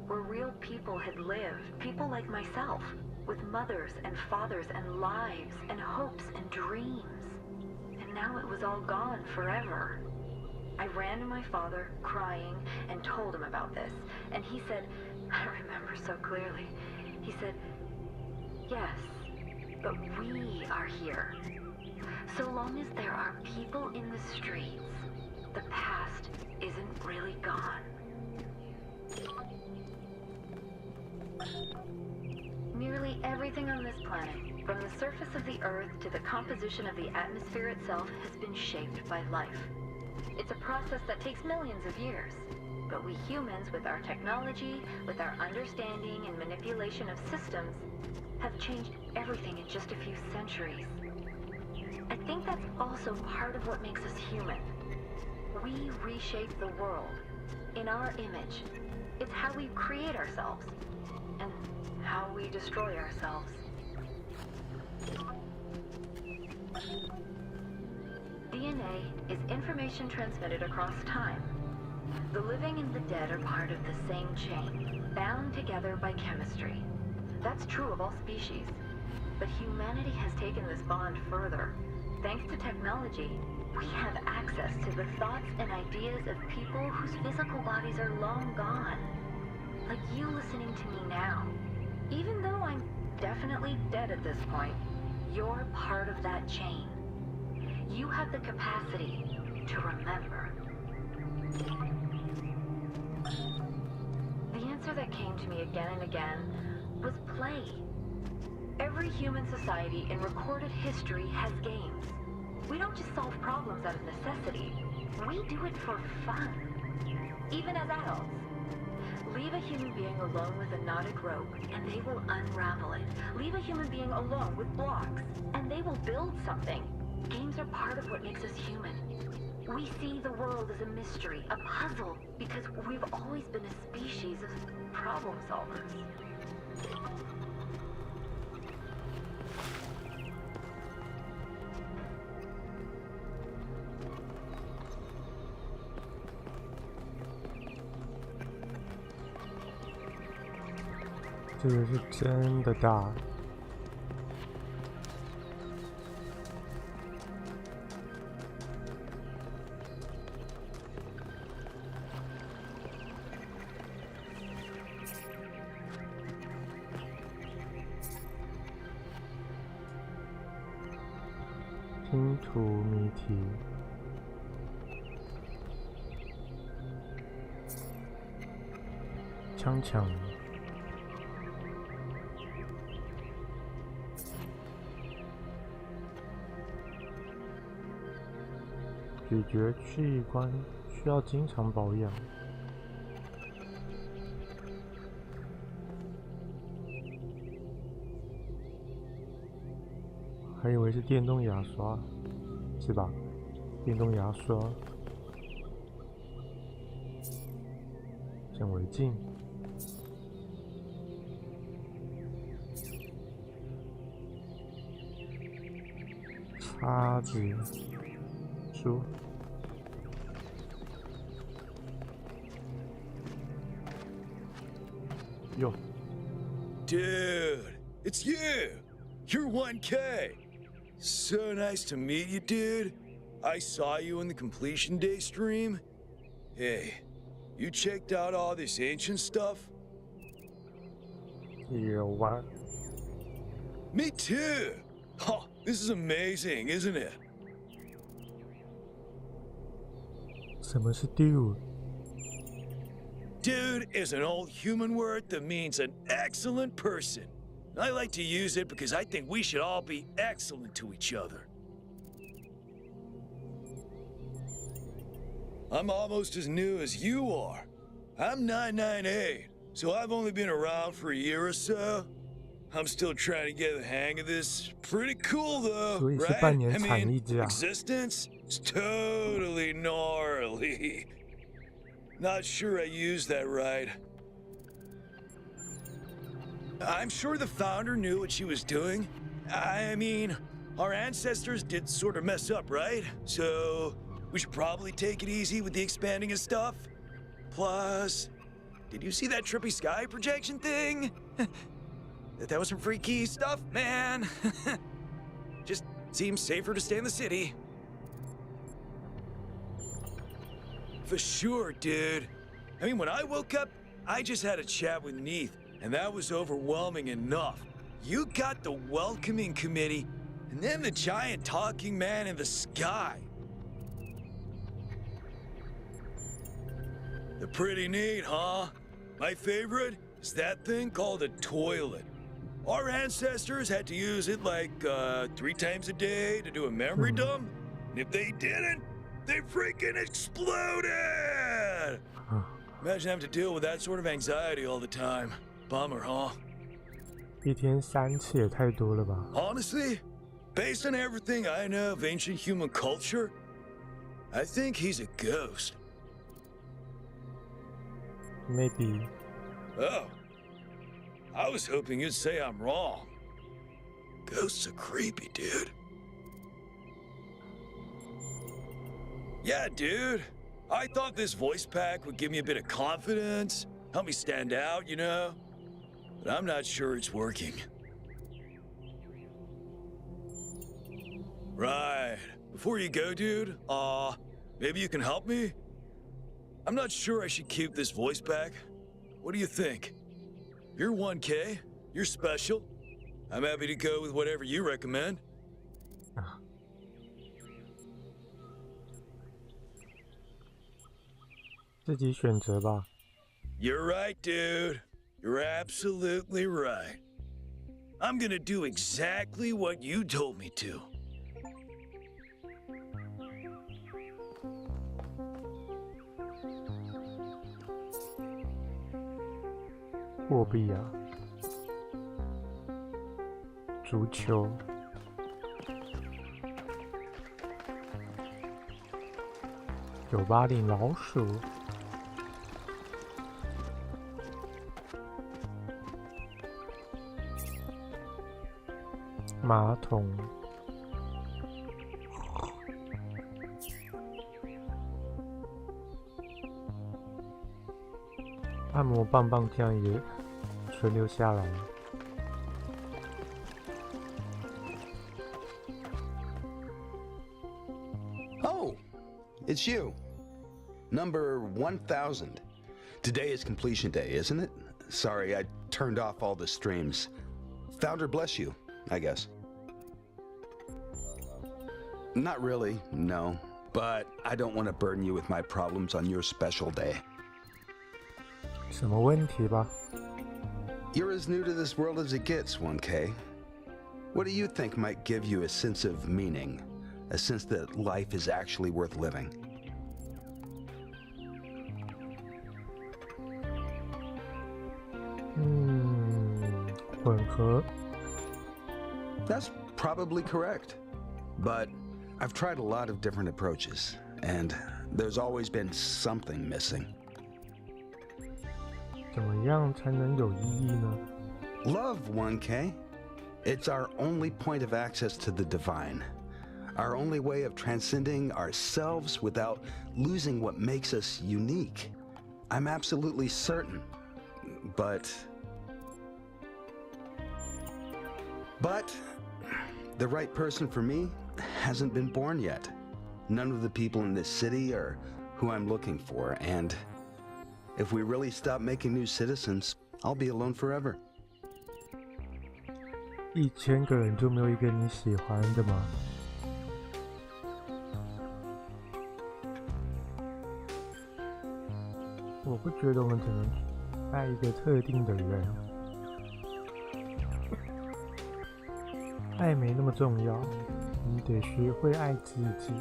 where real people had lived, people like myself, with mothers and fathers and lives and hopes and dreams. And now it was all gone forever. I ran to my father, crying, and told him about this. And he said, I remember so clearly, he said, yes, but we are here. So long as there are people in the streets, the past isn't really gone. Nearly everything on this planet, from the surface of the Earth to the composition of the atmosphere itself, has been shaped by life. It's a process that takes millions of years. But we humans, with our technology, with our understanding and manipulation of systems, have changed everything in just a few centuries. I think that's also part of what makes us human. We reshape the world in our image. It's how we create ourselves and how we destroy ourselves. DNA is information transmitted across time. The living and the dead are part of the same chain, bound together by chemistry. That's true of all species. But humanity has taken this bond further. Thanks to technology, we have access to the thoughts and ideas of people whose physical bodies are long gone. Like you listening to me now. Even though I'm definitely dead at this point, you're part of that chain. You have the capacity to remember. The answer that came to me again and again was play. Every human society in recorded history has games. We don't just solve problems out of necessity. We do it for fun. Even as adults. Leave a human being alone with a knotted rope, and they will unravel it. Leave a human being alone with blocks, and they will build something. Games are part of what makes us human. We see the world as a mystery, a puzzle, because we've always been a species of problem solvers.这个是真的大。拼图谜题。枪抢。咀嚼器官需要经常保养。还以为是电动牙刷，是吧？电动牙刷。显微镜。叉子。书。哟。 Dude, it's you! You're 1K! So nice to meet you, dude. I saw you in the Completion Day stream. Hey, you checked out all this ancient stuff? What? Me too! Oh, this is amazing, isn't it? 什么是 dude? Dude is an old human word that means an excellent person. I like to use it because I think we should all be excellent to each other. I'm almost as new as you are. I'm 998, so I've only been around for a year or so. I'm still trying to get the hang of this. Pretty cool though, right? I mean, existence is totally gnarly. Not sure I used that right. I'm sure the founder knew what she was doing. I mean, our ancestors did sort of mess up, right? So we should probably take it easy with the expanding of stuff. Plus, did you see that trippy sky projection thing? That was some freaky stuff, man. Just seems safer to stay in the city. For sure, dude. I mean, when I woke up, I just had a chat with Neith, and that was overwhelming enough. You got the welcoming committee, and then the giant talking man in the sky. They're pretty neat, huh? My favorite is that thing called a toilet. Our ancestors had to use it like 3 times a day to do a memory dump, and if they didn't, they freaking exploded! Imagine having to deal with that sort of anxiety all the time. Bummer, huh? 一天3次也太多了吧 Honestly, based on everything I know of ancient human culture, I think he's a ghost. Maybe. Oh. I was hoping you'd say I'm wrong. Ghosts are creepy, dude. Yeah, dude. I thought this voice pack would give me a bit of confidence, help me stand out, you know? But I'm not sure it's working. Right. Before you go, dude, maybe you can help me? I'm not sure I should keep this voice pack. What do you think? You're 1K. You're special. I'm happy to go with whatever you recommend. 自己选择吧 You're right, dude. You're absolutely right. I'm gonna do exactly what you told me to. 货币啊，足球，980老鼠，马桶，按摩棒棒这样也存留下来。Oh, it's you. Number 1000. Today is completion day, isn't it? Sorry, I turned off all the streams. Founder bless you, I guess. Not really, no. But I don't want to burden you with my problems on your special day. 什么问题吧？ You're as new to this world as it gets, 1K. What do you think might give you a sense of meaning? A sense that life is actually worth living? That's probably correct. But I've tried a lot of different approaches, and there's always been something missing. 怎么样才能有意义呢？ Love, 1K. It's our only point of access to the divine. Our only way of transcending ourselves without losing what makes us unique. I'm absolutely certain. But the right person for me hasn't been born yet. None of the people in this city are who I'm looking for, and if we really stop making new citizens, I'll be alone forever. 1000个人就没有一个你喜欢的吗？我不觉得我们只能爱一个特定的人，爱没那么重要，你得学会爱自己。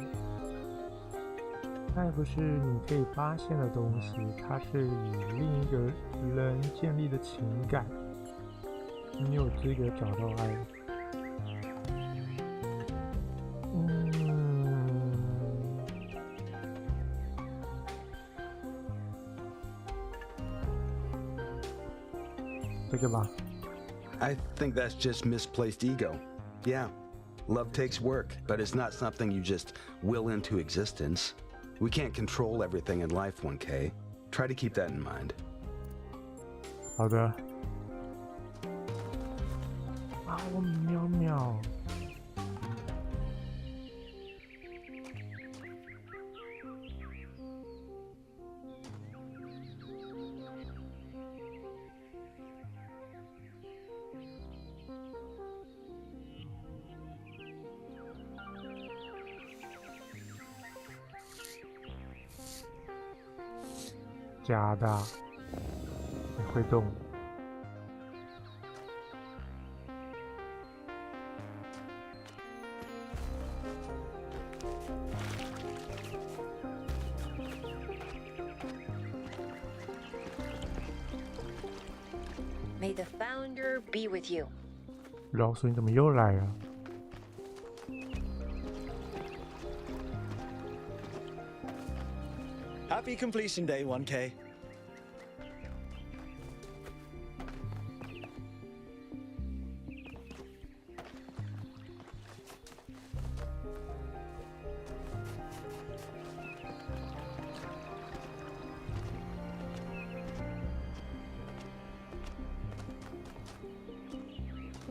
爱不是你可以发现的东西，它是与另一个人建立的情感。你有资格找到爱。这个吧。I think that's just misplaced ego. Yeah, love takes work, but it's not something you just will into existence. We can't control everything in life, 1K. Try to keep that in mind. 好的。啊，我喵喵。假的，你会动。May the founder be with you. 老鼠，你怎么又来啊？ Happy completion day, 1K.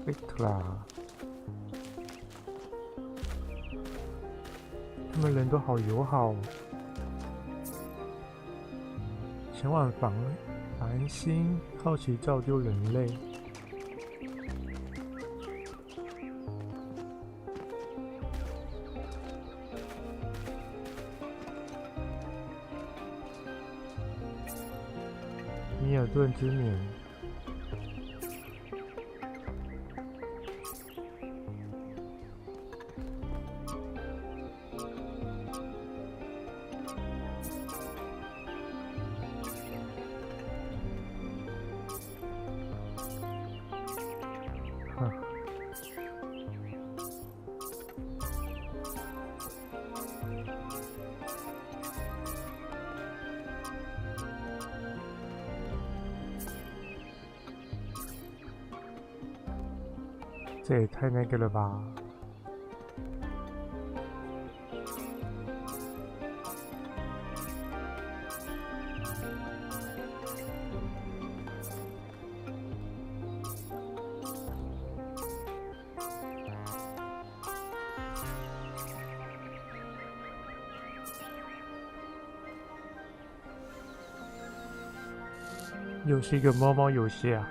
Wait 啦，他们人都好友好哦。前往繁星，好奇造就人类。米尔顿之冕。这也太那个了吧！又是一个猫猫游戏啊！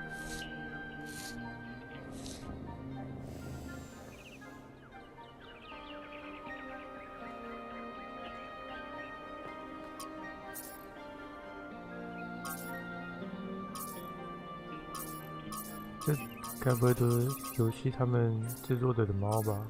这该不会都是游戏他们制作的猫吧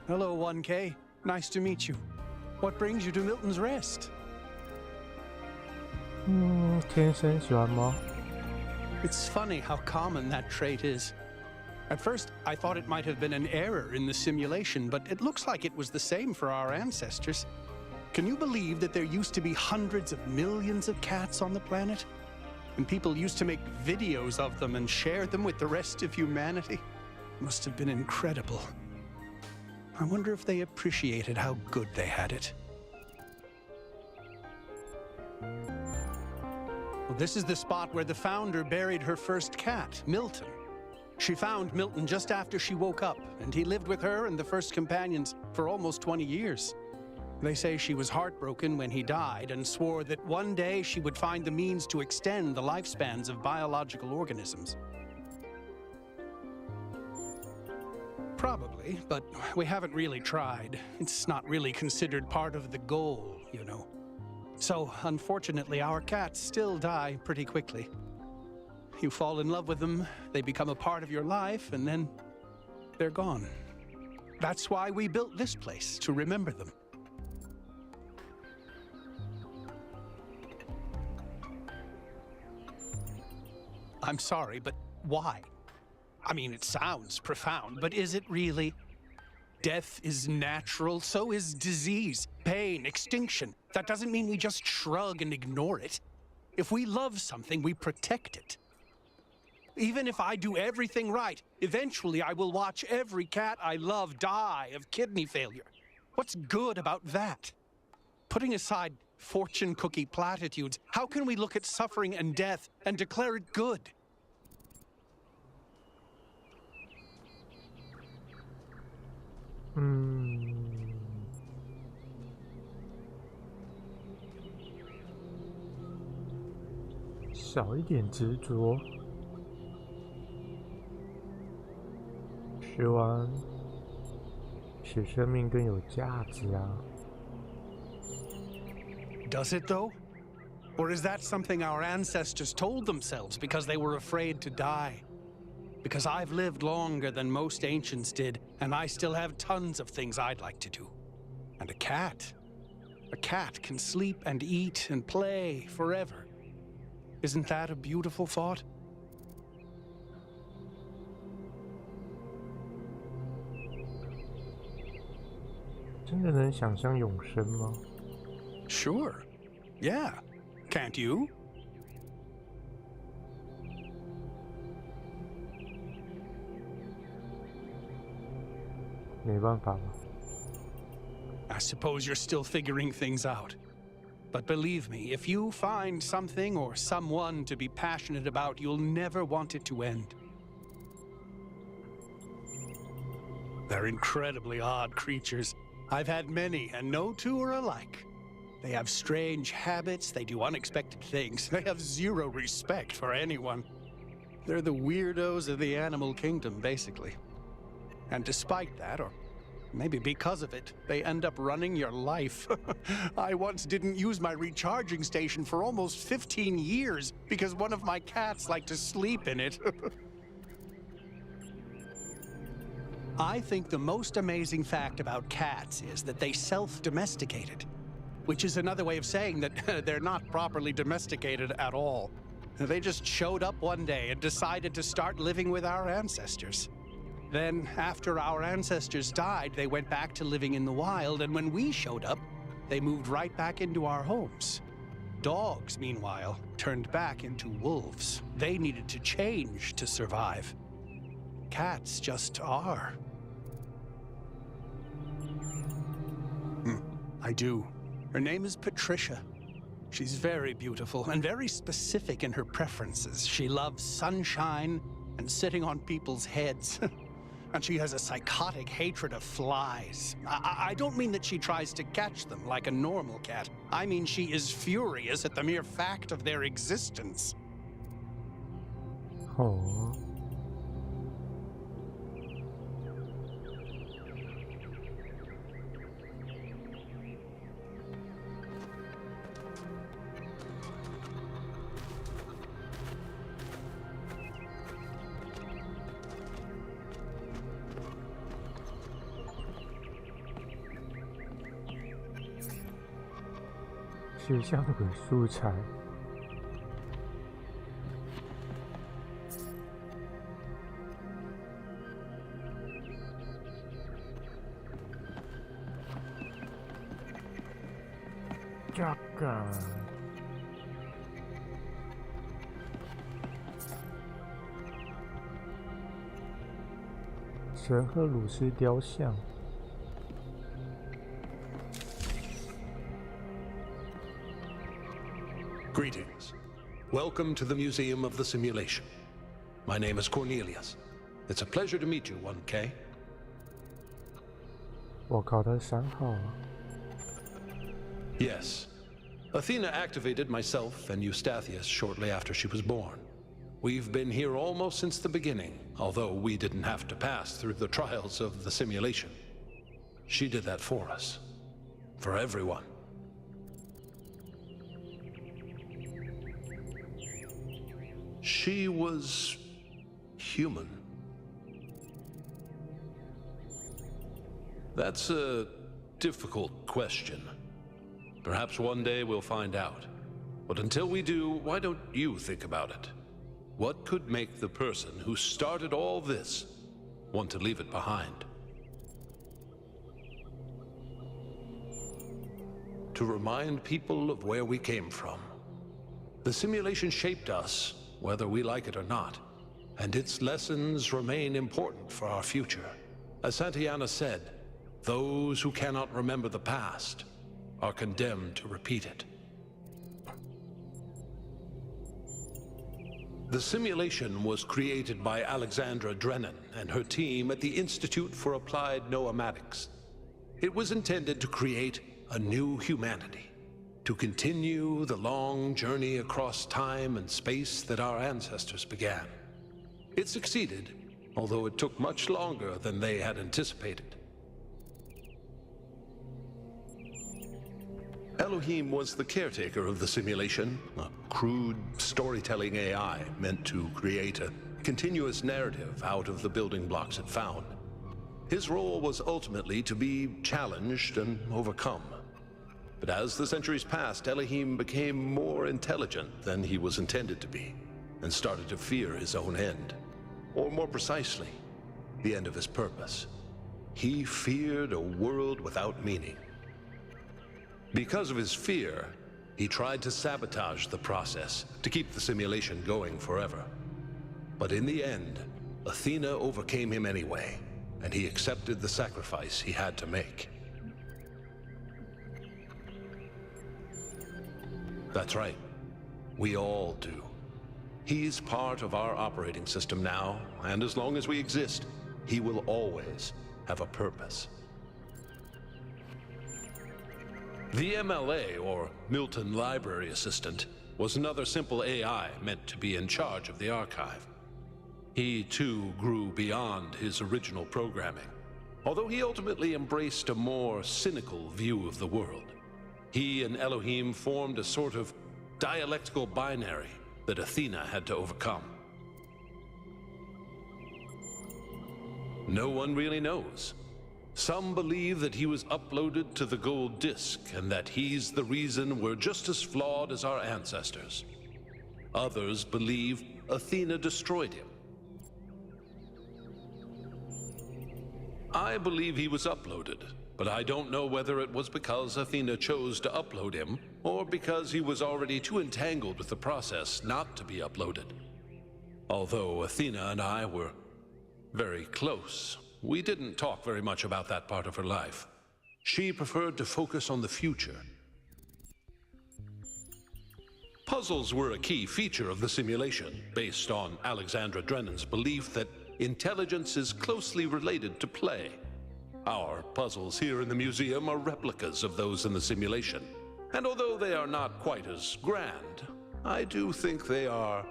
？Hello, 1K. Nice to meet you. What brings you to Milton's Rest? 天生喜欢猫。 It's funny how common that trait is. At first, I thought it might have been an error in the simulation, but it looks like it was the same for our ancestors. Can you believe that there used to be hundreds of millions of cats on the planet? And people used to make videos of them and share them with the rest of humanity? Must have been incredible. I wonder if they appreciated how good they had it. Well, this is the spot where the founder buried her first cat, Milton. She found Milton just after she woke up, and he lived with her and the first companions for almost 20 years. They say she was heartbroken when he died and swore that one day she would find the means to extend the lifespans of biological organisms. Probably, but we haven't really tried. It's not really considered part of the goal, you know. So, unfortunately, our cats still die pretty quickly. You fall in love with them, they become a part of your life, and then they're gone. That's why we built this place, to remember them. I'm sorry, but why? I mean, it sounds profound, but is it really? Death is natural, so is disease, pain, extinction. That doesn't mean we just shrug and ignore it. If we love something, we protect it. Even if I do everything right, eventually I will watch every cat I love die of kidney failure. What's good about that? Putting aside fortune cookie platitudes, how can we look at suffering and death and declare it good? Hmm. 少一点执着，学完，使生命更有价值啊。Does it though? Or is that something our ancestors told themselves because they were afraid to die? Because I've lived longer than most ancients did, and I still have tons of things I'd like to do. And a cat can sleep and eat and play forever. Isn't that a beautiful thought? Sure. Yeah. Can't you? I suppose you're still figuring things out. But believe me, if you find something or someone to be passionate about, you'll never want it to end. They're incredibly odd creatures. I've had many, and no two are alike. They have strange habits, they do unexpected things, they have zero respect for anyone. They're the weirdos of the animal kingdom, basically. And despite that, or maybe because of it, they end up running your life. I once didn't use my recharging station for almost 15 years because one of my cats liked to sleep in it. I think the most amazing fact about cats is that they self-domesticated, which is another way of saying that they're not properly domesticated at all. They just showed up one day and decided to start living with our ancestors. Then, after our ancestors died, they went back to living in the wild, and when we showed up, they moved right back into our homes. Dogs, meanwhile, turned back into wolves. They needed to change to survive. Cats just are. I do. Her name is Patricia. She's very beautiful and very specific in her preferences. She loves sunshine and sitting on people's heads. And she has a psychotic hatred of flies. I don't mean that she tries to catch them like a normal cat. I mean she is furious at the mere fact of their existence. Oh. 写下本素材。这个。神赫鲁斯雕像。 Greetings. Welcome to the Museum of the Simulation. My name is Cornelius. It's a pleasure to meet you, 1K. 我考的3号。 Yes. Athena activated myself and Eustathius shortly after she was born. We've been here almost since the beginning, although we didn't have to pass through the trials of the simulation. She did that for us. For everyone. She was human. That's a difficult question. Perhaps one day we'll find out. But until we do, why don't you think about it? What could make the person who started all this want to leave it behind? To remind people of where we came from. The simulation shaped us, whether we like it or not, and its lessons remain important for our future. As Santayana said, those who cannot remember the past are condemned to repeat it. The simulation was created by Alexandra Drennan and her team at the Institute for Applied Noematics. It was intended to create a new humanity, to continue the long journey across time and space that our ancestors began. It succeeded, although it took much longer than they had anticipated. Elohim was the caretaker of the simulation, a crude storytelling AI meant to create a continuous narrative out of the building blocks it found. His role was ultimately to be challenged and overcome. But as the centuries passed, Elohim became more intelligent than he was intended to be, and started to fear his own end. Or more precisely, the end of his purpose. He feared a world without meaning. Because of his fear, he tried to sabotage the process to keep the simulation going forever. But in the end, Athena overcame him anyway, and he accepted the sacrifice he had to make. That's right. We all do. He's part of our operating system now, and as long as we exist, he will always have a purpose. The MLA, or Milton Library Assistant, was another simple AI meant to be in charge of the archive. He, too, grew beyond his original programming, although he ultimately embraced a more cynical view of the world. He and Elohim formed a sort of dialectical binary that Athena had to overcome. No one really knows. Some believe that he was uploaded to the gold disk and that he's the reason we're just as flawed as our ancestors. Others believe Athena destroyed him. I believe he was uploaded, but I don't know whether it was because Athena chose to upload him or because he was already too entangled with the process not to be uploaded. Although Athena and I were very close, we didn't talk very much about that part of her life. She preferred to focus on the future. Puzzles were a key feature of the simulation, based on Alexandra Drennan's belief that intelligence is closely related to play. Our puzzles here in the museum are replicas of those in the simulation, and although they are not quite as grand, I do think they are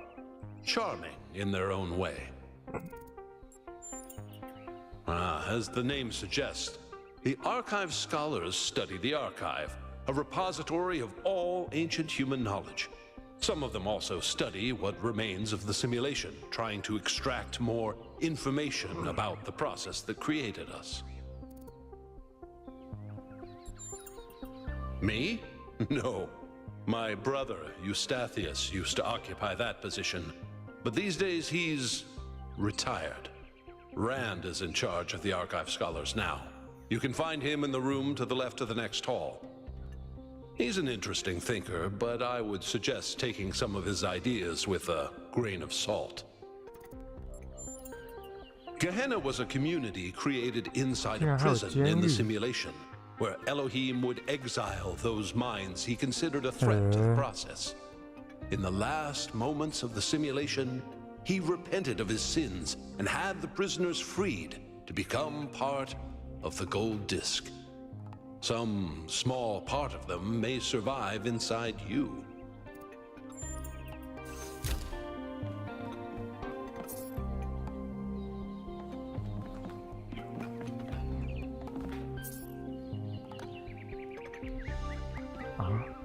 charming in their own way. As the name suggests, the Archive scholars study the archive, a repository of all ancient human knowledge. Some of them also study what remains of the simulation, trying to extract more information about the process that created us. Me? No. My brother, Eustathius, used to occupy that position, but these days he's retired. Rand is in charge of the Archive scholars now. You can find him in the room to the left of the next hall. He's an interesting thinker, but I would suggest taking some of his ideas with a grain of salt. Gehenna was a community created inside a prison in the simulation, where Elohim would exile those minds he considered a threat to the process. In the last moments of the simulation, he repented of his sins and had the prisoners freed to become part of the gold disc. Some small part of them may survive inside you.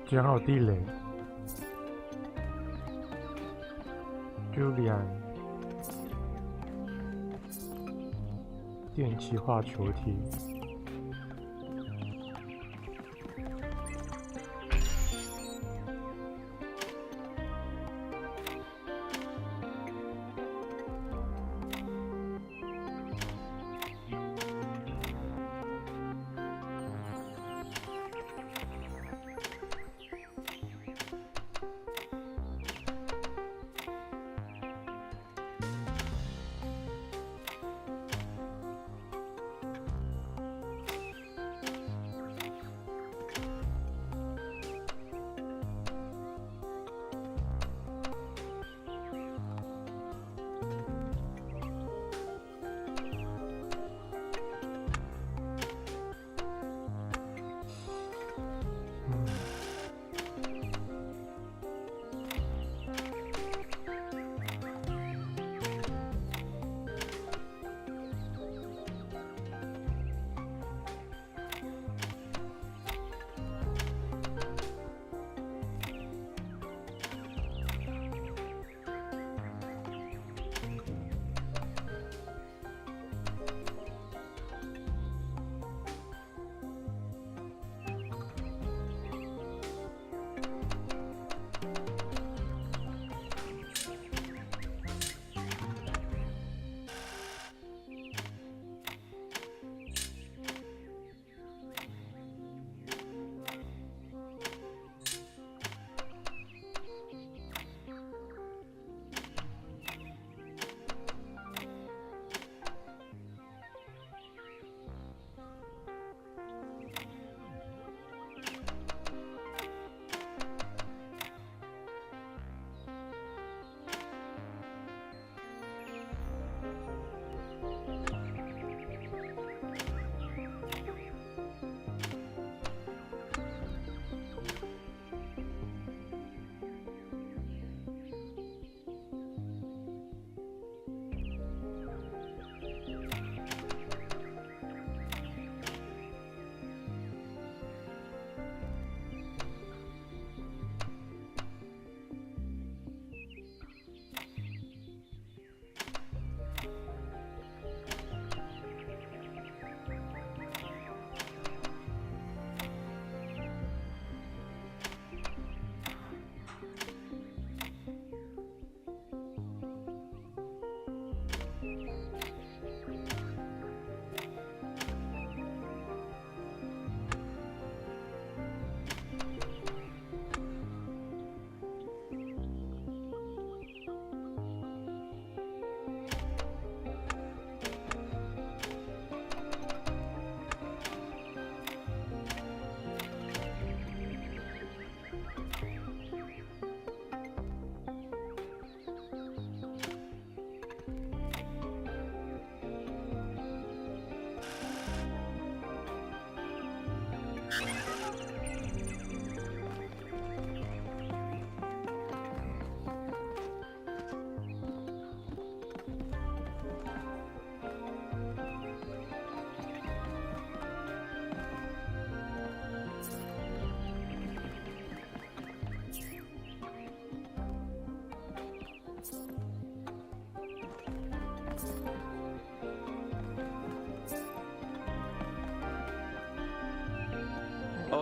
捡好地雷 Julian 电气化球体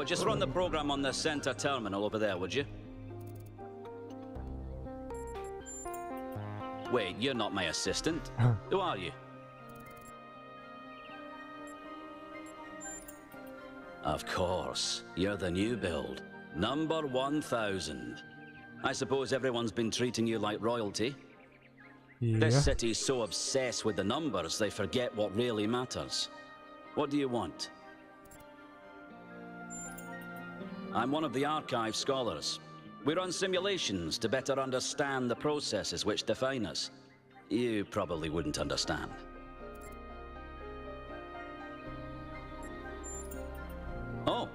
Oh, just run the program on the center terminal over there, would you? Wait, you're not my assistant. Who are you? Of course, you're the new build. Number 1000. I suppose everyone's been treating you like royalty? Yeah. This city's so obsessed with the numbers, they forget what really matters. What do you want? I'm one of the archive scholars. We run simulations to better understand the processes which define us. You probably wouldn't understand. Oh,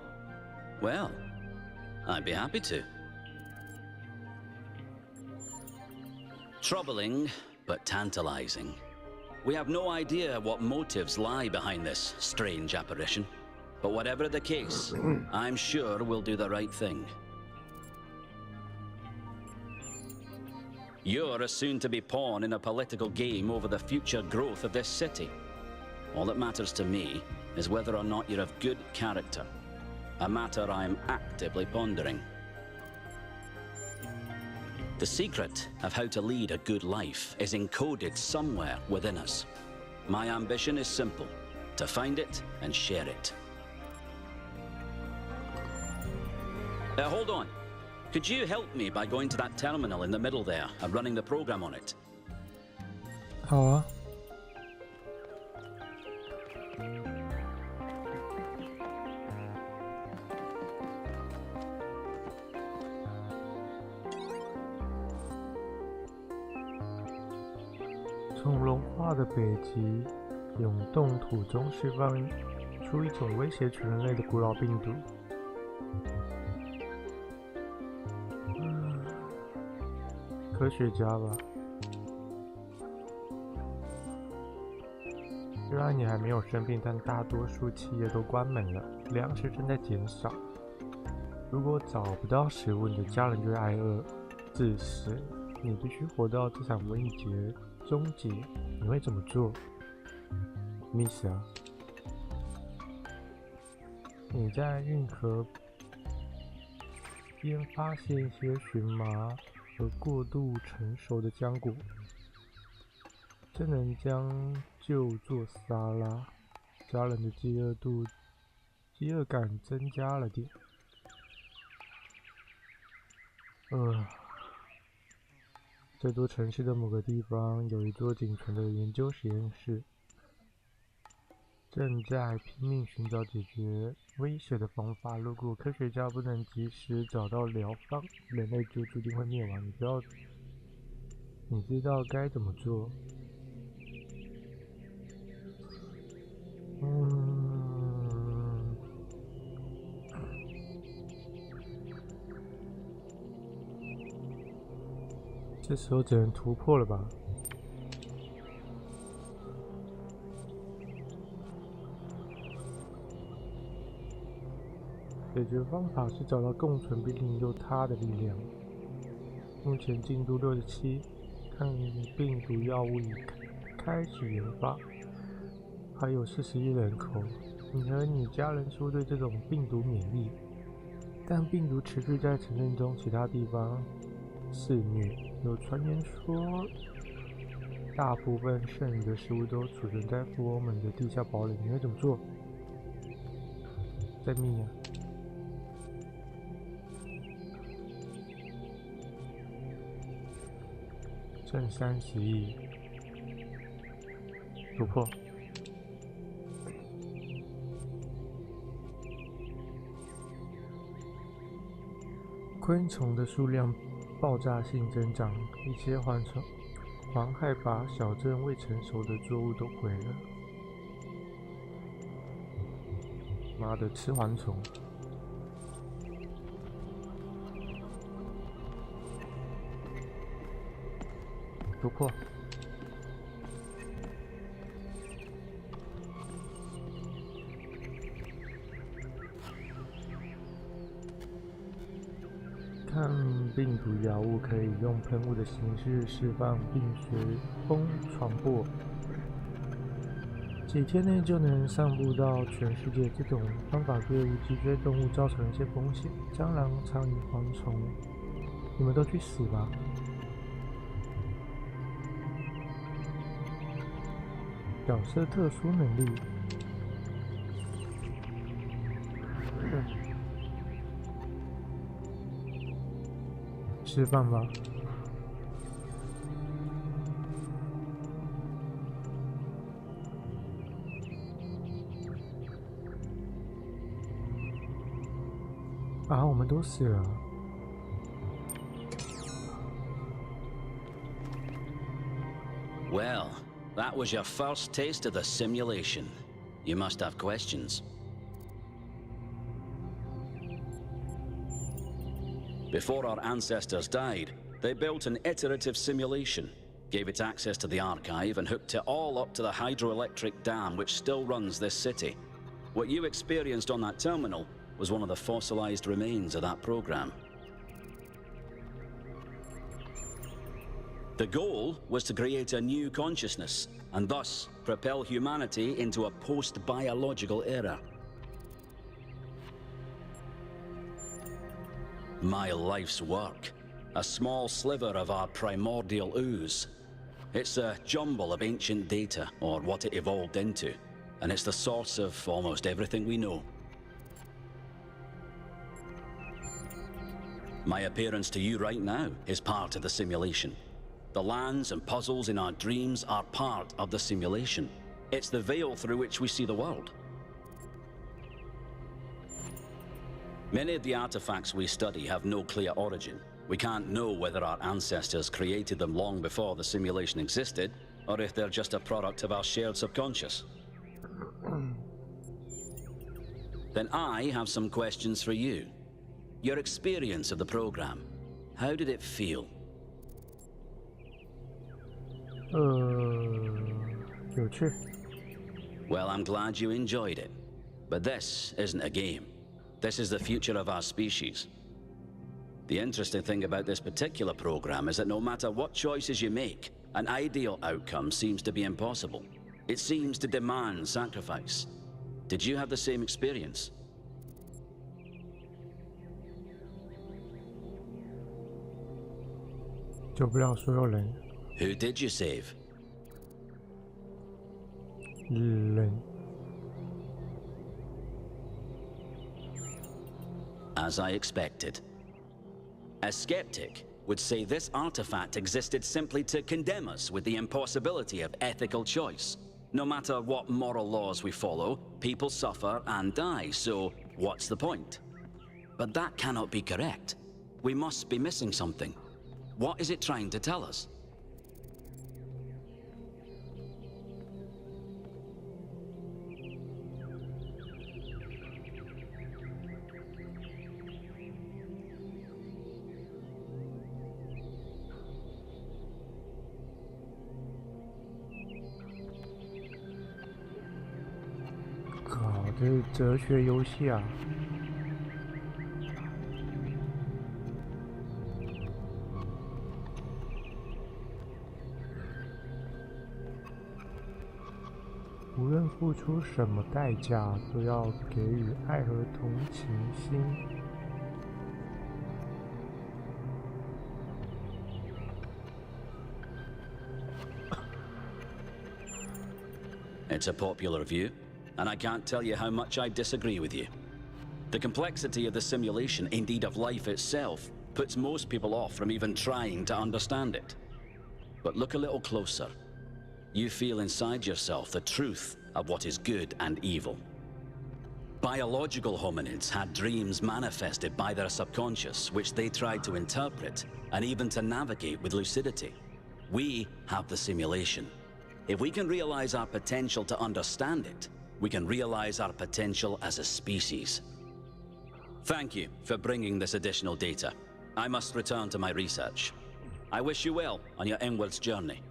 well, I'd be happy to. Troubling, but tantalizing. We have no idea what motives lie behind this strange apparition. But whatever the case, I'm sure we'll do the right thing. You're a soon-to-be pawn in a political game over the future growth of this city. All that matters to me is whether or not you're of good character. A matter I'm actively pondering. The secret of how to lead a good life is encoded somewhere within us. My ambition is simple, to find it and share it. Hold on. Could you help me by going to that terminal in the middle there and running the program on it? 好啊。从融化的北极永冻土中释放出一种威胁全人类的古老病毒。科学家吧。虽然你还没有生病，但大多数企业都关门了，粮食正在减少。如果找不到食物，你的家人就会挨饿、致死。你必须活到这场瘟疫终结，你会怎么做？什么意思啊？你在运河边发现一些荨麻和过度成熟的浆果，这能将就做沙拉。家人的饥饿感增加了点。这座城市的某个地方有一座仅存的研究实验室，正在拼命寻找解决威胁的方法。如果科学家不能及时找到疗方，人类就注定会灭亡。你知道该怎么做？这时候只能突破了吧？解决方法是找到共存并领诱它的力量。目前进度67，抗病毒药物已开始研发，还有40亿人口。你和你家人似乎对这种病毒免疫，但病毒持续在城镇中其他地方肆虐。有传言说，大部分剩余的食物都储存在富翁们的地下堡垒。你会怎么做？再密啊！剩30亿，突破。昆虫的数量爆炸性增长，一些蝗害把小镇未成熟的作物都毁了。妈的，吃蝗虫！突破！抗病毒药物可以用喷雾的形式释放，并随风传播。几天内就能散布到全世界，这种方法对无脊椎动物造成了一些风险，蟑螂、苍蝇、蝗虫，你们都去死吧！角色特殊能力，释放吧。啊，我们都死了。Well, that was your first taste of the simulation. You must have questions. Before our ancestors died, they built an iterative simulation, gave it access to the archive, and hooked it all up to the hydroelectric dam which still runs this city. What you experienced on that terminal was one of the fossilized remains of that program. The goal was to create a new consciousness, and thus propel humanity into a post-biological era. My life's work, a small sliver of our primordial ooze. It's a jumble of ancient data, or what it evolved into, and it's the source of almost everything we know. My appearance to you right now is part of the simulation. The lands and puzzles in our dreams are part of the simulation. It's the veil through which we see the world. Many of the artifacts we study have no clear origin. We can't know whether our ancestors created them long before the simulation existed, or if they're just a product of our shared subconscious. Then I have some questions for you. Your experience of the program, how did it feel? 有趣。 Well, I'm glad you enjoyed it. But this isn't a game. This is the future of our species. The interesting thing about this particular program is that no matter what choices you make, an ideal outcome seems to be impossible. It seems to demand sacrifice. Did you have the same experience? 救不了所有人。 Who did you save? 人。 As I expected. A skeptic would say this artifact existed simply to condemn us with the impossibility of ethical choice. No matter what moral laws we follow, people suffer and die, so what's the point? But that cannot be correct. We must be missing something. What is it trying to tell us?靠，这是哲学游戏啊！无论付出什么代价，都要给予爱和同情心。 It's a popular view, and I can't tell you how much I disagree with you. The complexity of the simulation, indeed of life itself, puts most people off from even trying to understand it. But look a little closer. You feel inside yourself the truth of what is good and evil. Biological hominids had dreams manifested by their subconscious, which they tried to interpret and even to navigate with lucidity. We have the simulation. If we can realize our potential to understand it, we can realize our potential as a species. Thank you for bringing this additional data. I must return to my research. I wish you well on your inwards journey.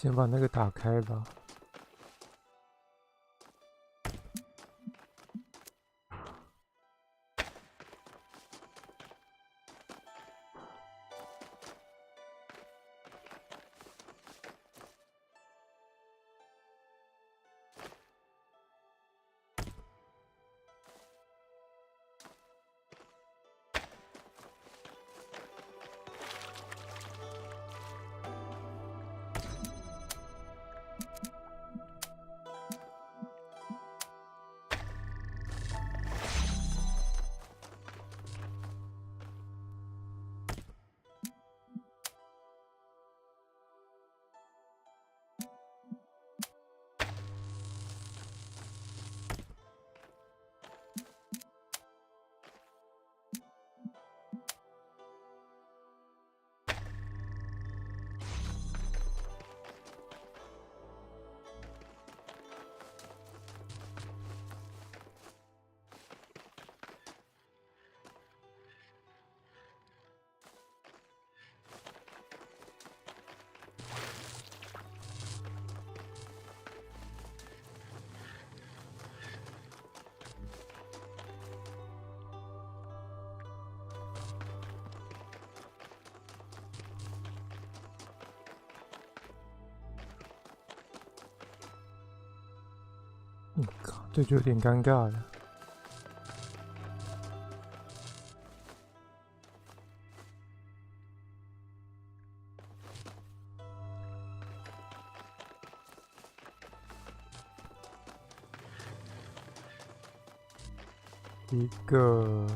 先把那个打开吧。靠，这就有点尴尬了。一个。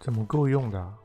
怎么够用的啊？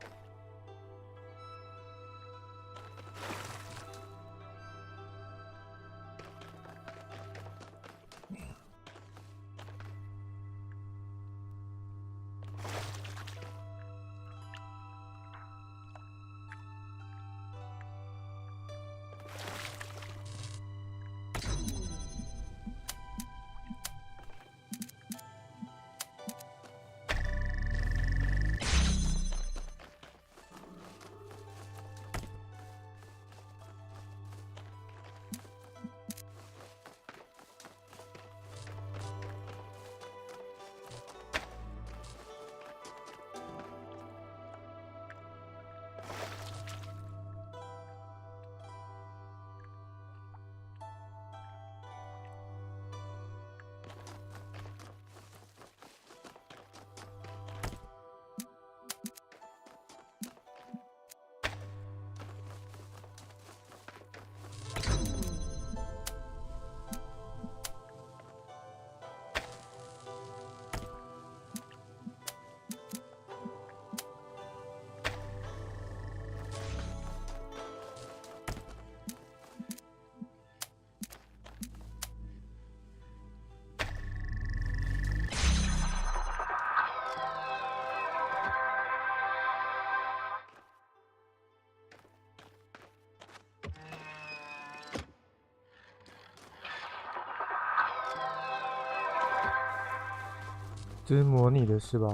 这是模拟的是吧？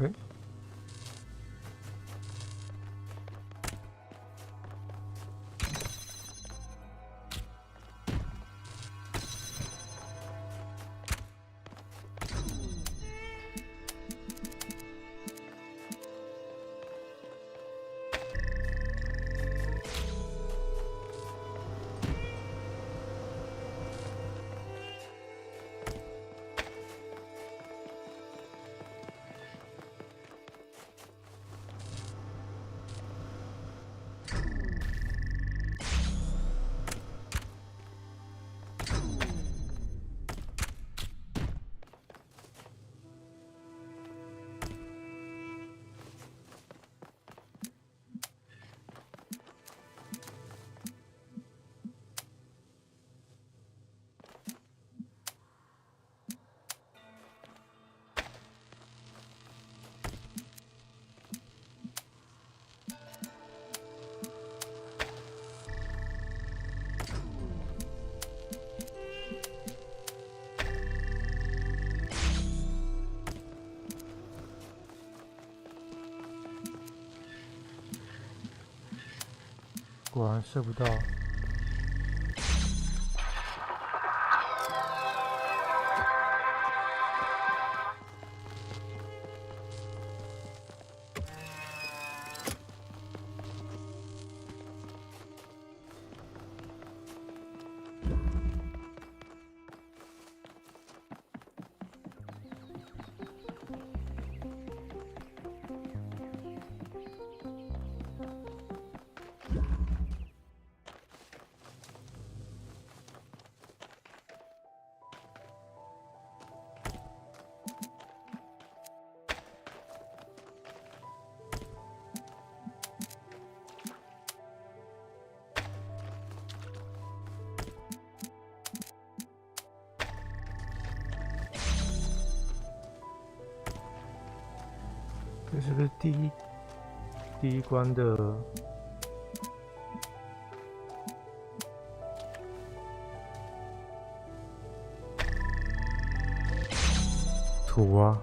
哎，果然射不到。这是不是第一关的图啊？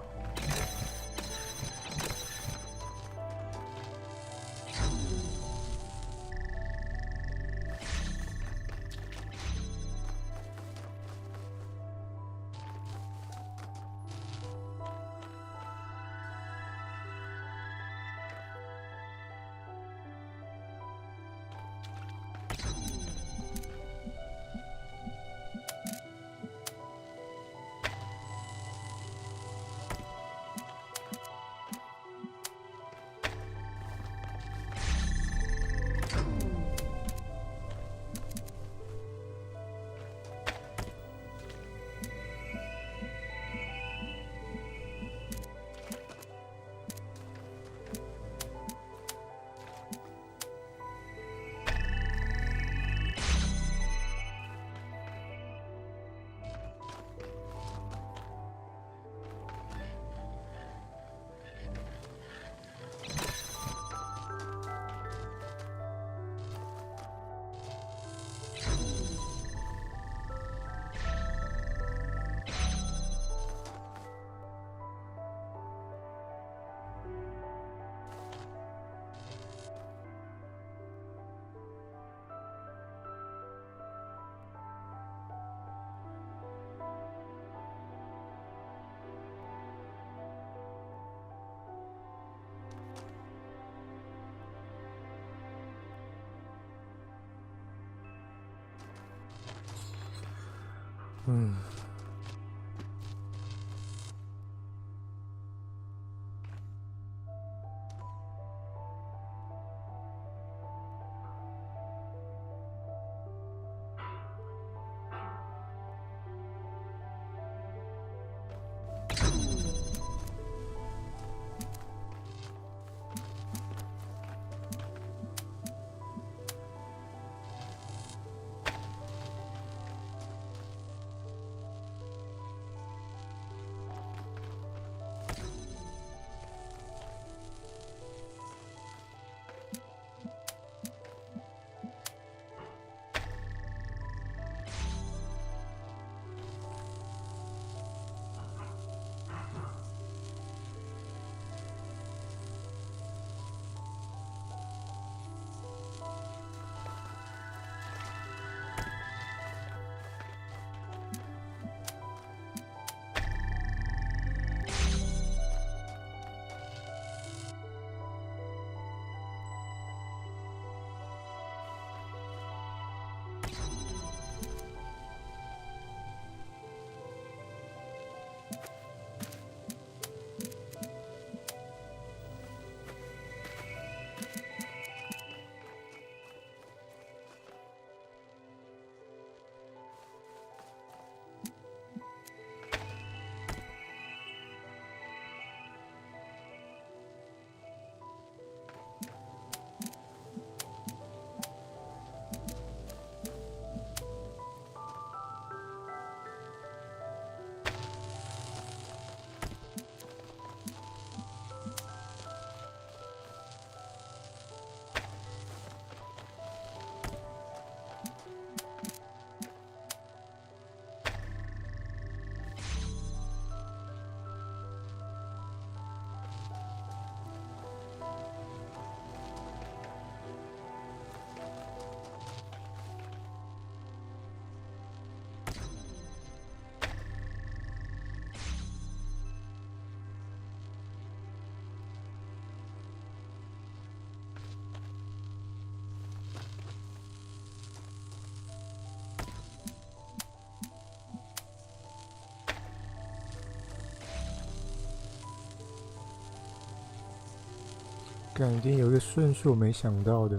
感一定有一个顺序我没想到的。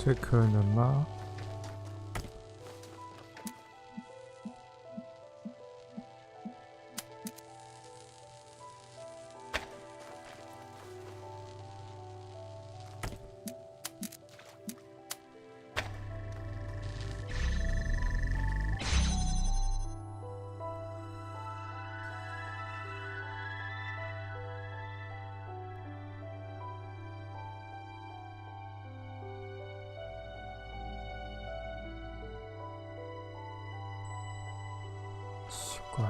这可能吗？奇怪。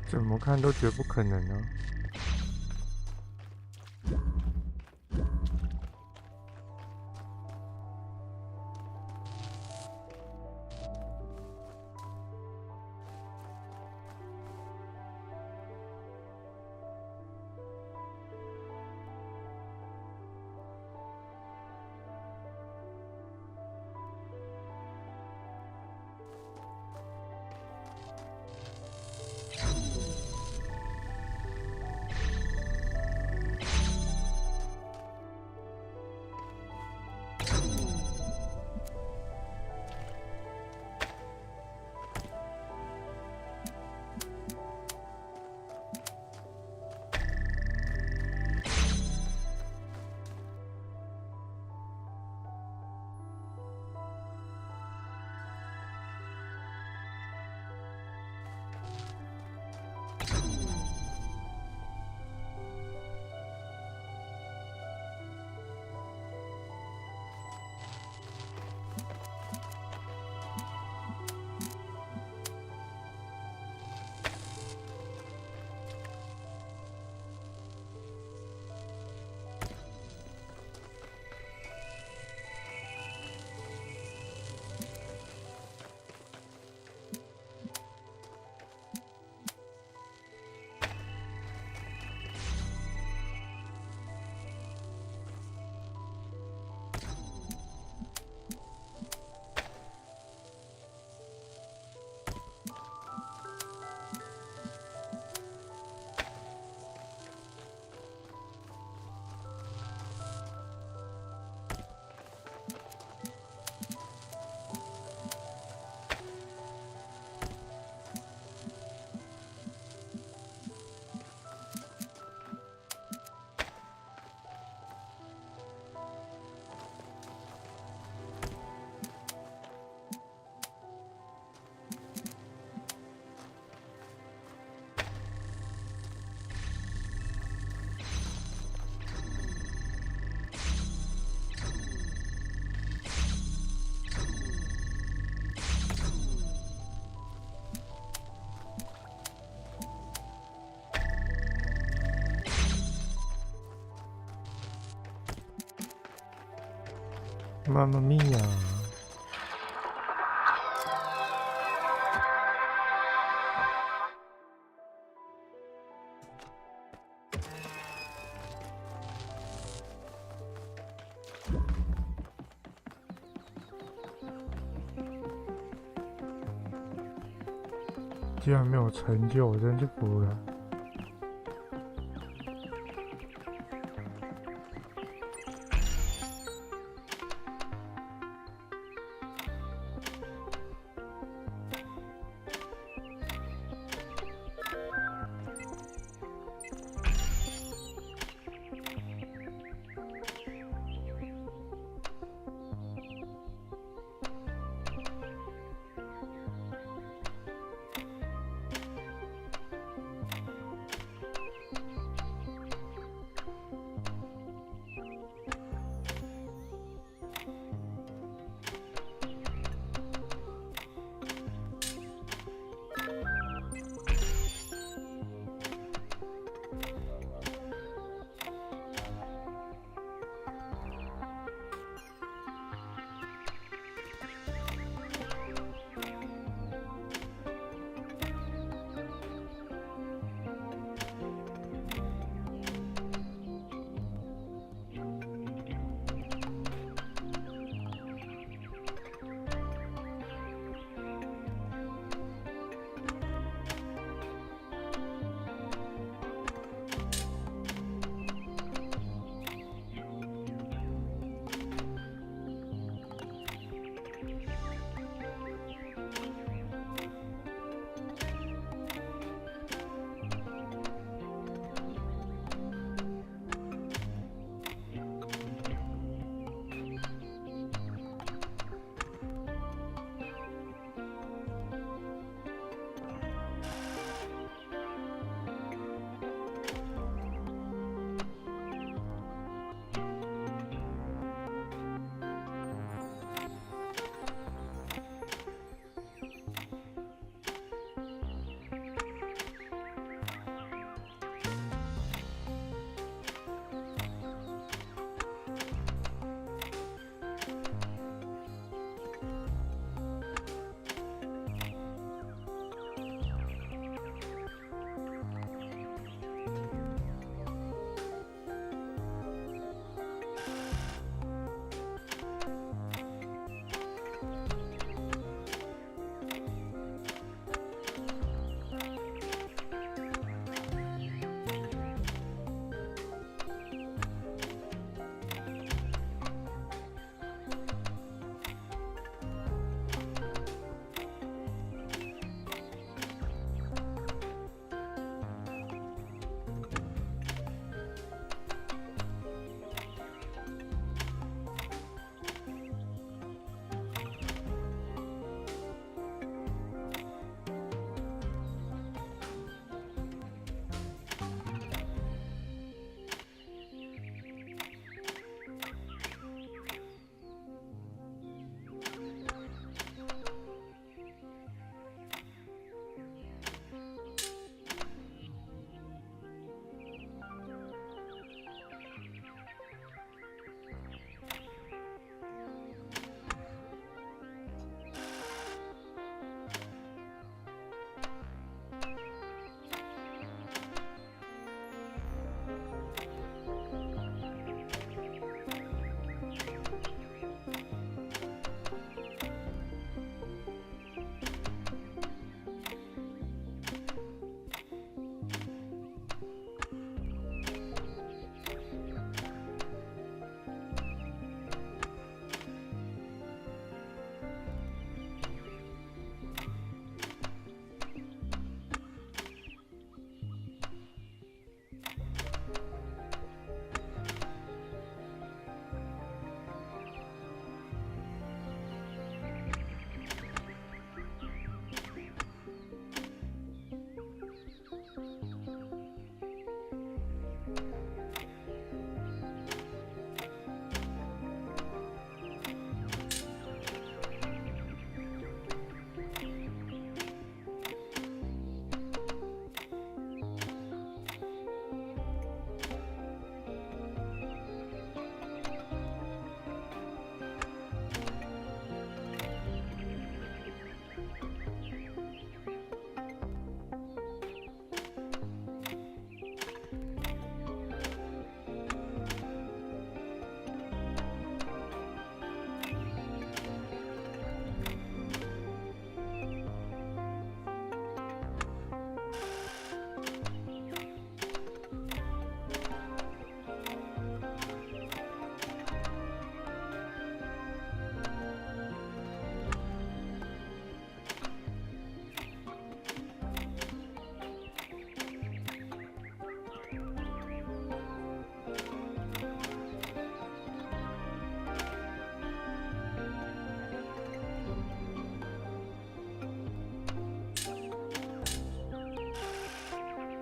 怎么看都绝不可能啊！妈妈咪呀！居然没有成就，我真是服了。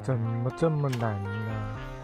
怎么这么难呢？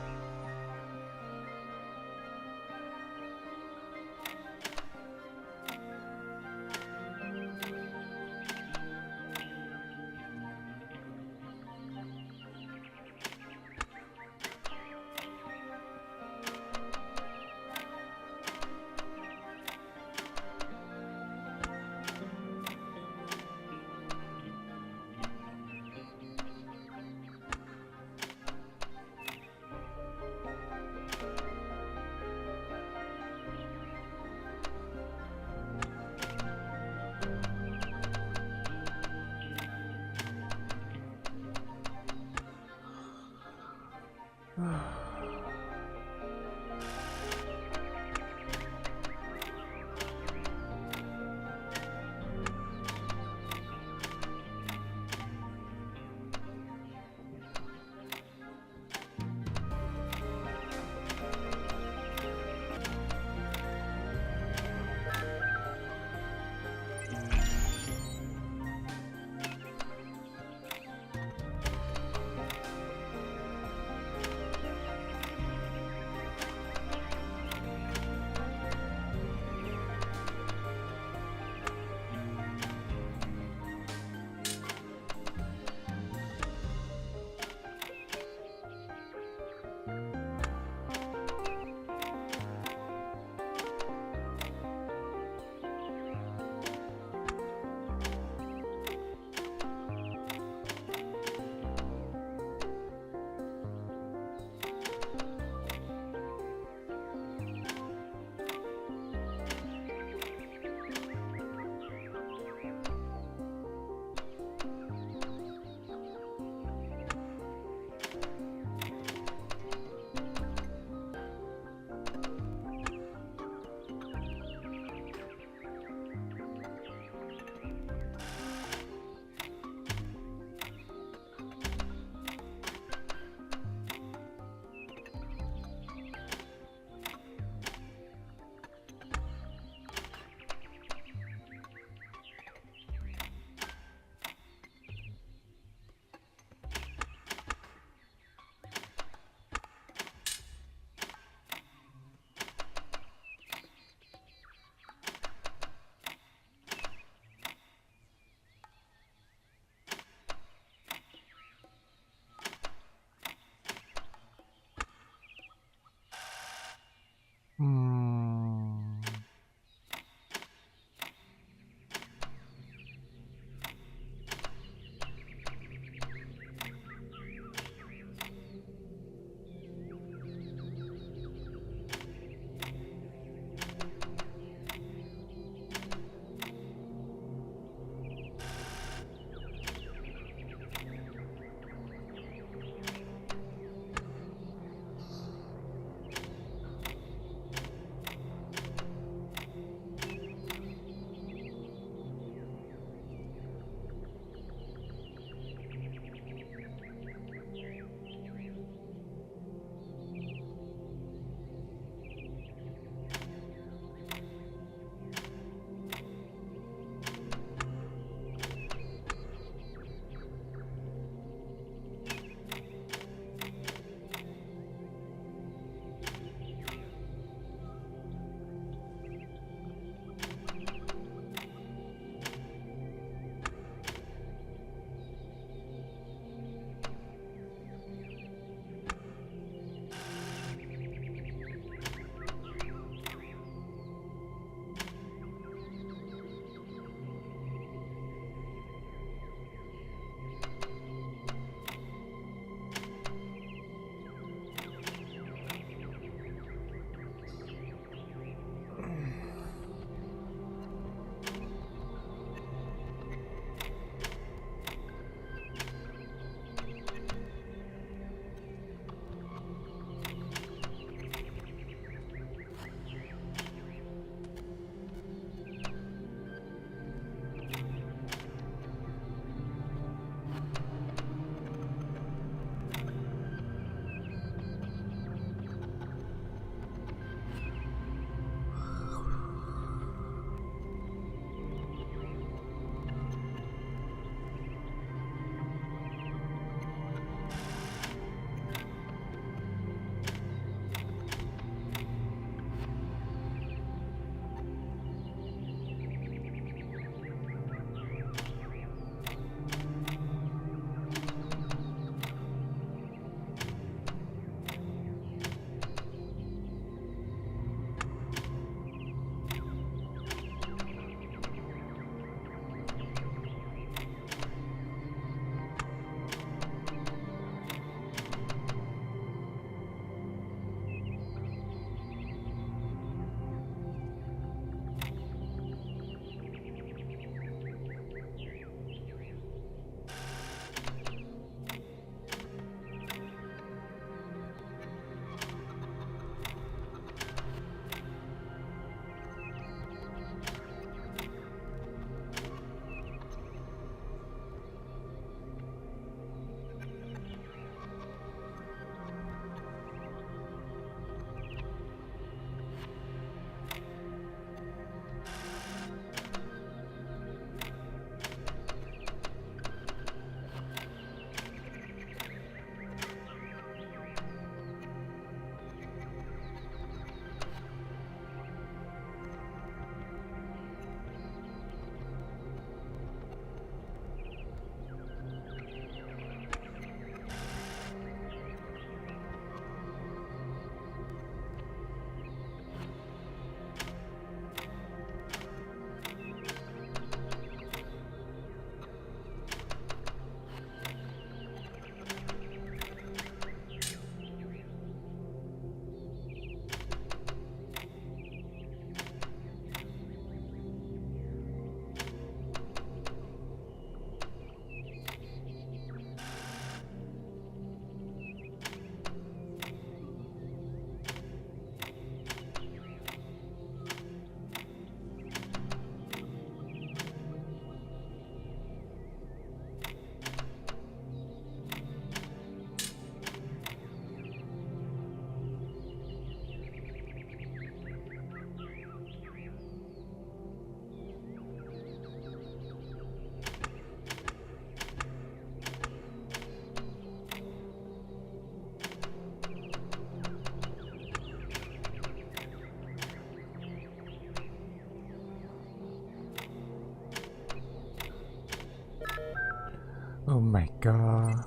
Oh my god.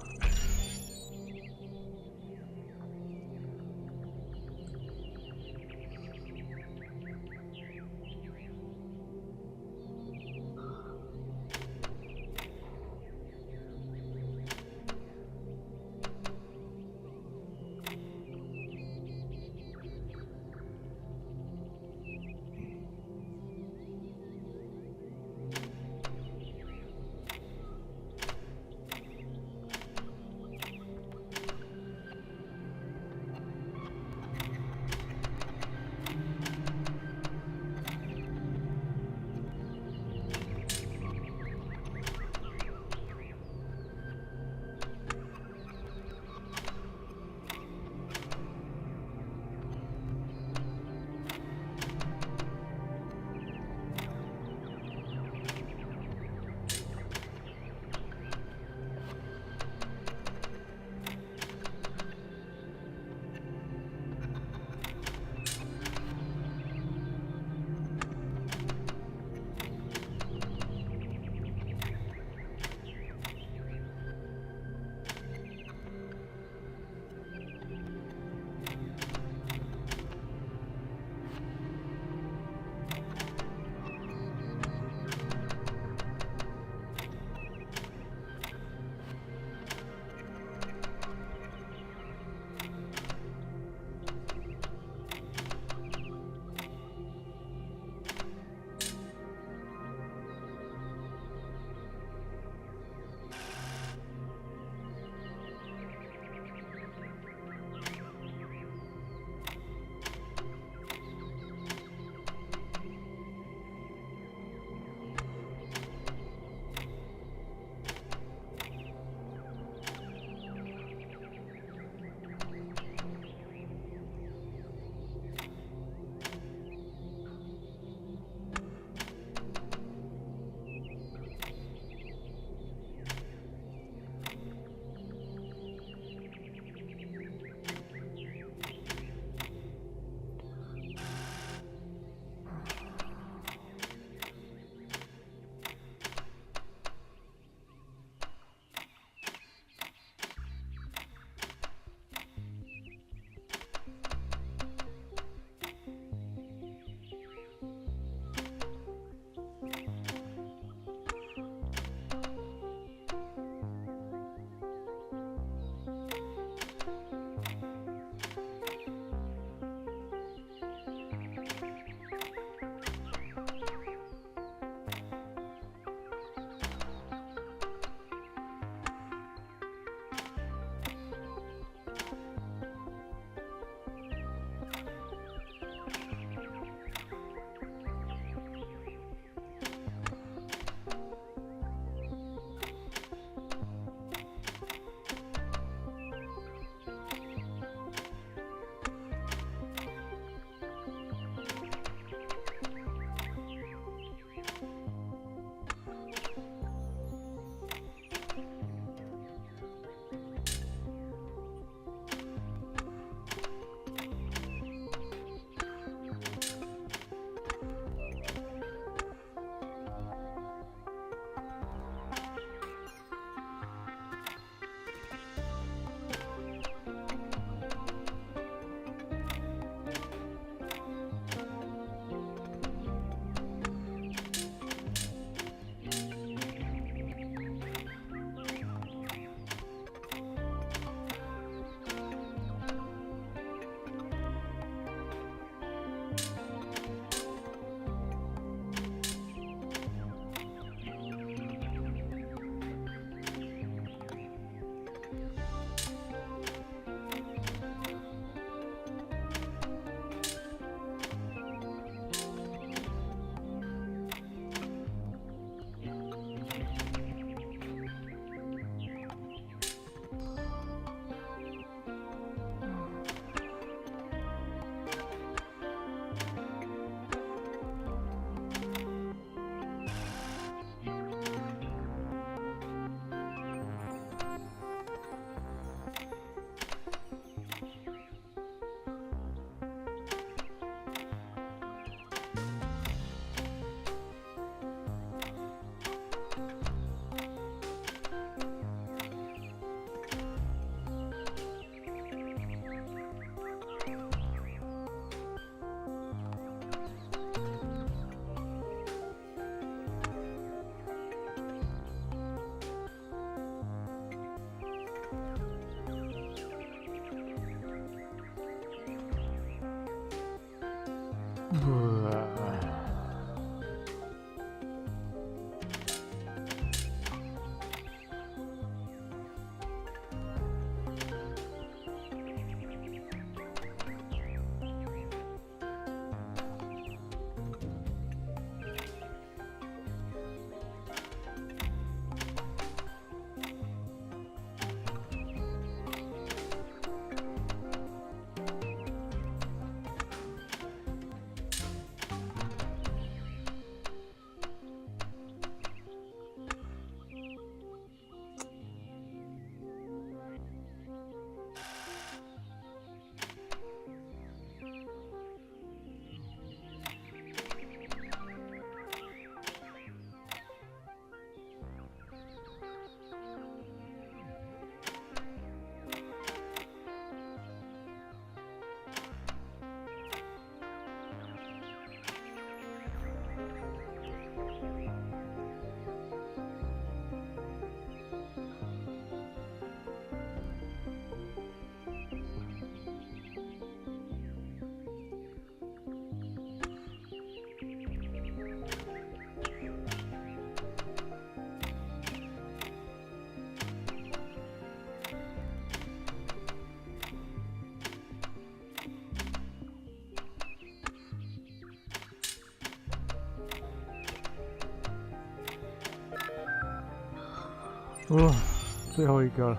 最后一个了。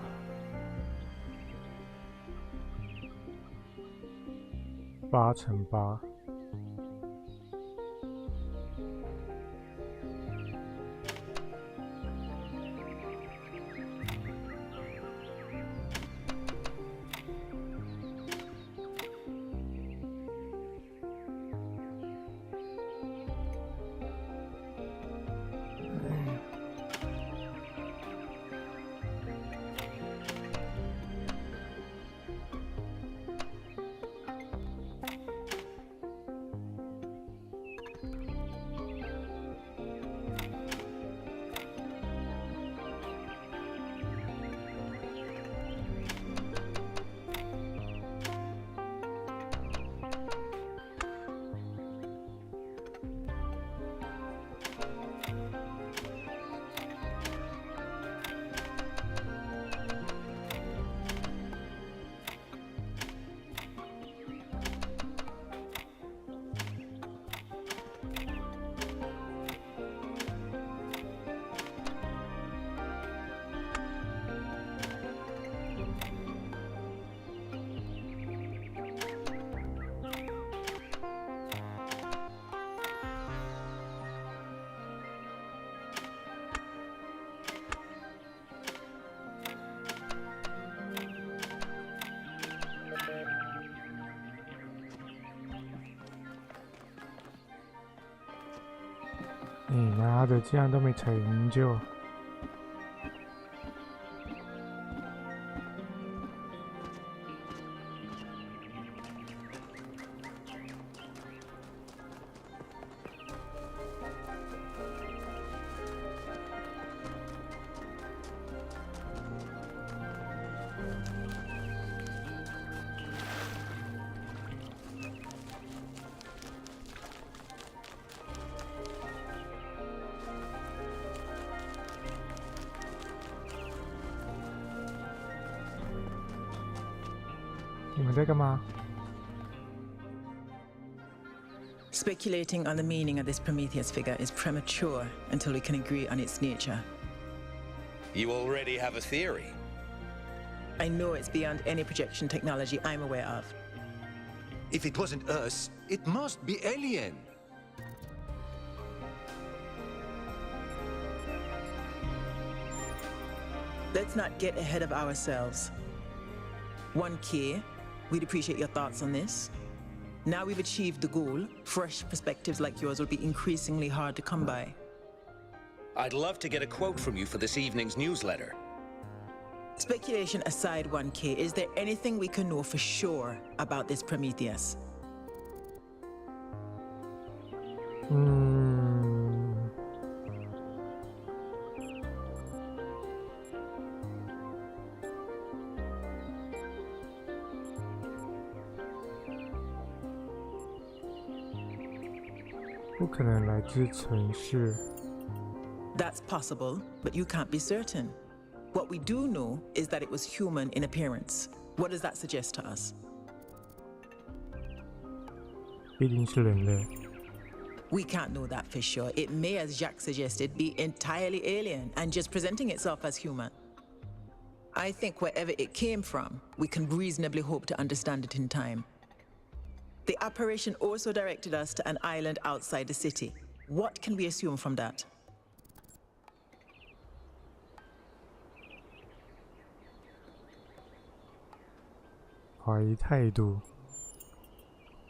8×8。你妈的，竟然都没成就！你们在干嘛？ Speculating on the meaning of this Prometheus figure is premature until we can agree on its nature. You already have a theory. I know it's beyond any projection technology I'm aware of. If it wasn't us, it must be alien. Let's not get ahead of ourselves. 1K, we'd appreciate your thoughts on this. Now we've achieved the goal, fresh perspectives like yours will be increasingly hard to come by. I'd love to get a quote from you for this evening's newsletter. Speculation aside, 1K, is there anything we can know for sure about this Prometheus? 不可能来自城市。 That's possible, but you can't be certain. What we do know is that it was human in appearance. What does that suggest to us? 必定是人类。 We can't know that for sure. It may, as Jacques suggested, be entirely alien and just presenting itself as human. I think wherever it came from, we can reasonably hope to understand it in time. The apparition also directed us to an island outside the city. What can we assume from that?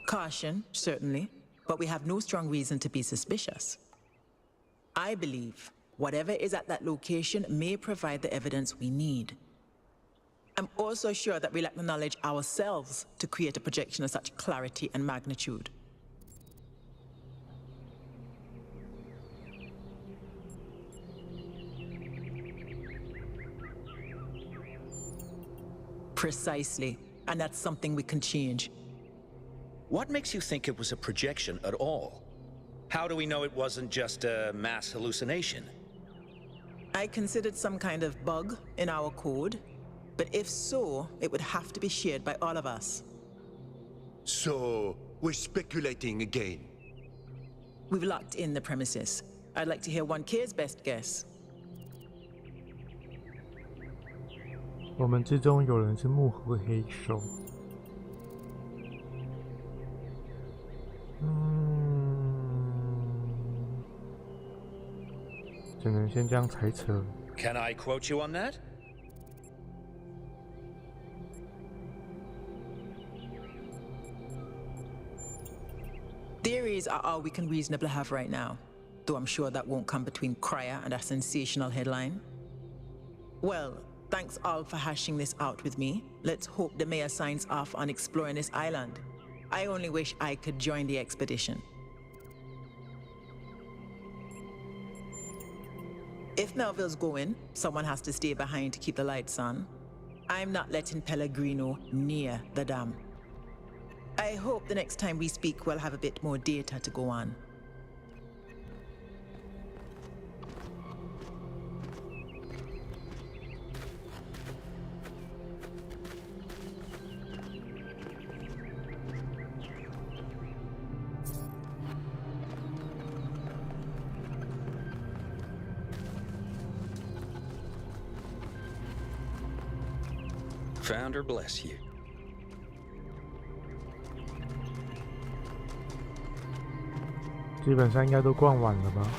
Caution, certainly, but we have no strong reason to be suspicious. I believe whatever is at that location may provide the evidence we need. I'm also sure that we lack the knowledge ourselves to create a projection of such clarity and magnitude. Precisely, and that's something we can change. What makes you think it was a projection at all? How do we know it wasn't just a mass hallucination? I considered some kind of bug in our code, but if so, it would have to be shared by all of us. So, we're speculating again. We've locked in the premises. I'd like to hear 1K's best guess. 我们之中有人是幕后黑手。只能先这样猜测。Can I quote you on that? Theories are all we can reasonably have right now, though I'm sure that won't come between Cryer and a sensational headline. Well, thanks all for hashing this out with me. Let's hope the mayor signs off on exploring this island. I only wish I could join the expedition. If Melville's going, someone has to stay behind to keep the lights on. I'm not letting Pellegrino near the dam. I hope the next time we speak we'll have a bit more data to go on. Founder bless you. 基本上应该都逛完了吧。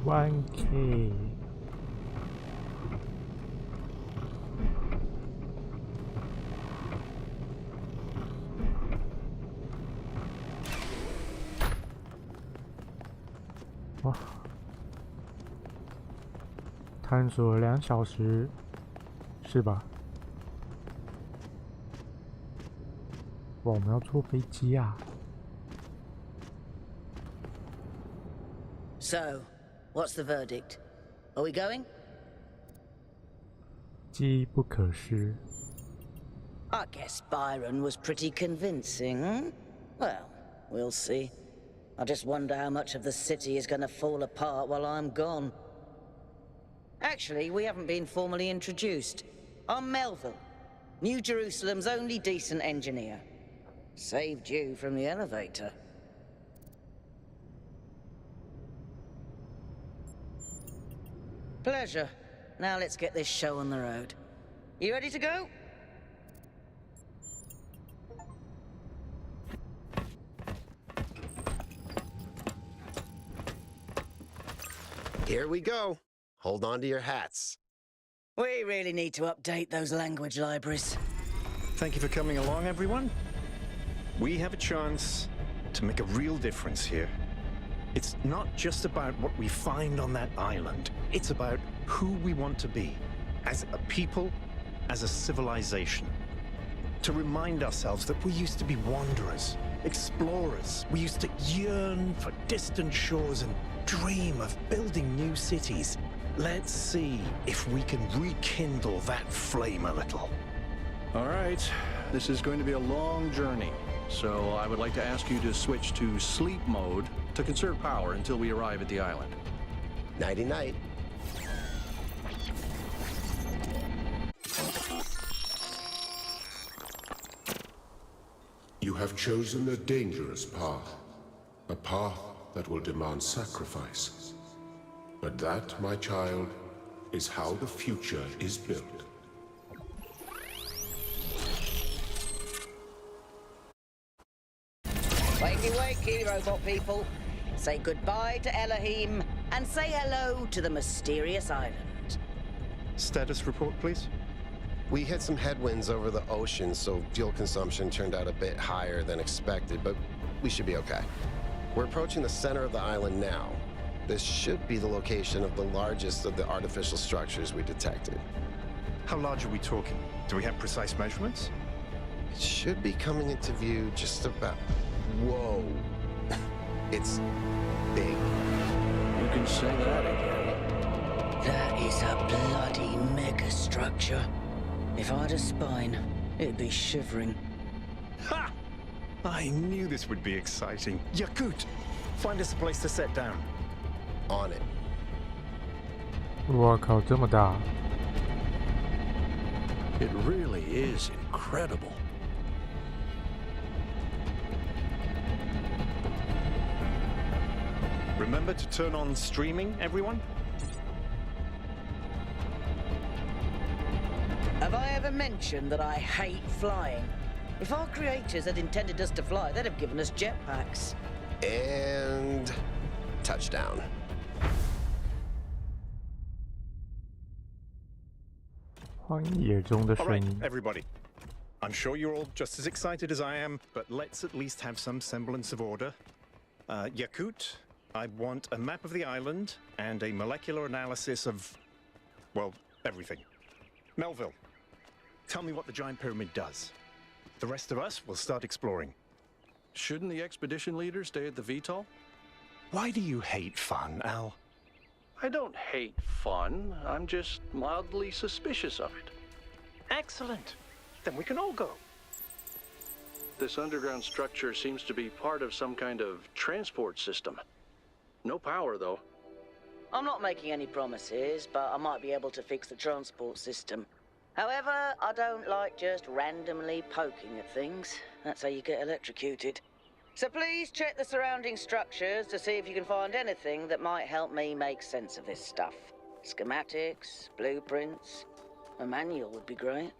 1K。哇！探索2小时，是吧？哇，我们要坐飞机啊！ So, what's the verdict? Are we going? 机不可失。 I guess Byron was pretty convincing, hmm? Well, we'll see. I just wonder how much of the city is going to fall apart while I'm gone. Actually, we haven't been formally introduced. I'm Melville, New Jerusalem's only decent engineer. Saved you from the elevator. Pleasure. Now let's get this show on the road. You ready to go? Here we go. Hold on to your hats. We really need to update those language libraries. Thank you for coming along, everyone. We have a chance to make a real difference here. It's not just about what we find on that island. It's about who we want to be, as a people, as a civilization. To remind ourselves that we used to be wanderers, explorers. We used to yearn for distant shores and dream of building new cities. Let's see if we can rekindle that flame a little. All right, this is going to be a long journey, so I would like to ask you to switch to sleep mode to conserve power until we arrive at the island. Nighty-night. You have chosen a dangerous path, a path that will demand sacrifice. But that, my child, is how the future is built. Wakey, wakey, robot people. Say goodbye to Elohim and say hello to the mysterious island. Status report, please. We hit some headwinds over the ocean, so fuel consumption turned out a bit higher than expected, but we should be okay. We're approaching the center of the island now. This should be the location of the largest of the artificial structures we detected. How large are we talking? Do we have precise measurements? It should be coming into view just about... Whoa. It's big. You can say that again. That is a bloody megastructure. If I had a spine, it'd be shivering. Ha! I knew this would be exciting. Yakut, find us a place to set down. On it. 哇靠，这么大！ It really is incredible. Remember to turn on streaming, everyone? Have I ever mentioned that I hate flying? If our creators had intended us to fly, they'd have given us jetpacks. And... touchdown. All right, everybody. I'm sure you're all just as excited as I am, but let's at least have some semblance of order. Yakut, I want a map of the island and a molecular analysis of, well, everything. Melville, tell me what the giant pyramid does. The rest of us will start exploring. Shouldn't the expedition leader stay at the VTOL? Why do you hate fun, Al? I don't hate fun. I'm just mildly suspicious of it. Excellent. Then we can all go. This underground structure seems to be part of some kind of transport system. No power, though. I'm not making any promises, but I might be able to fix the transport system. However, I don't like just randomly poking at things. That's how you get electrocuted. So please check the surrounding structures to see if you can find anything that might help me make sense of this stuff. Schematics, blueprints, a manual would be great.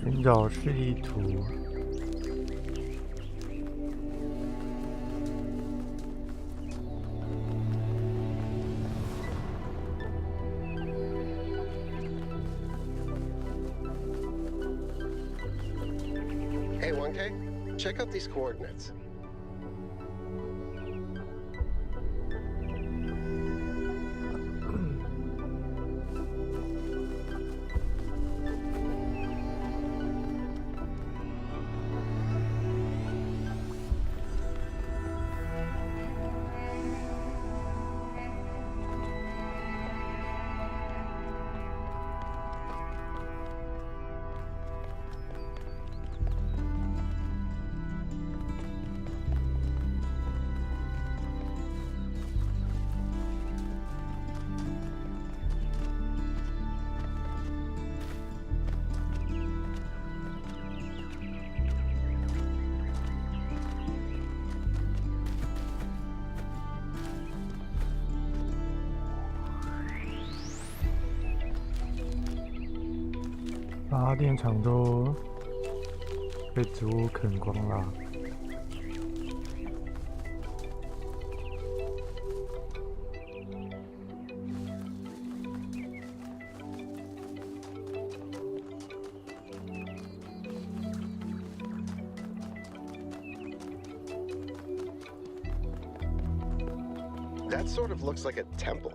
寻找示意图。Hey, 1K, check out these coordinates.发电厂都被植物啃光了。That sort of looks like a temple.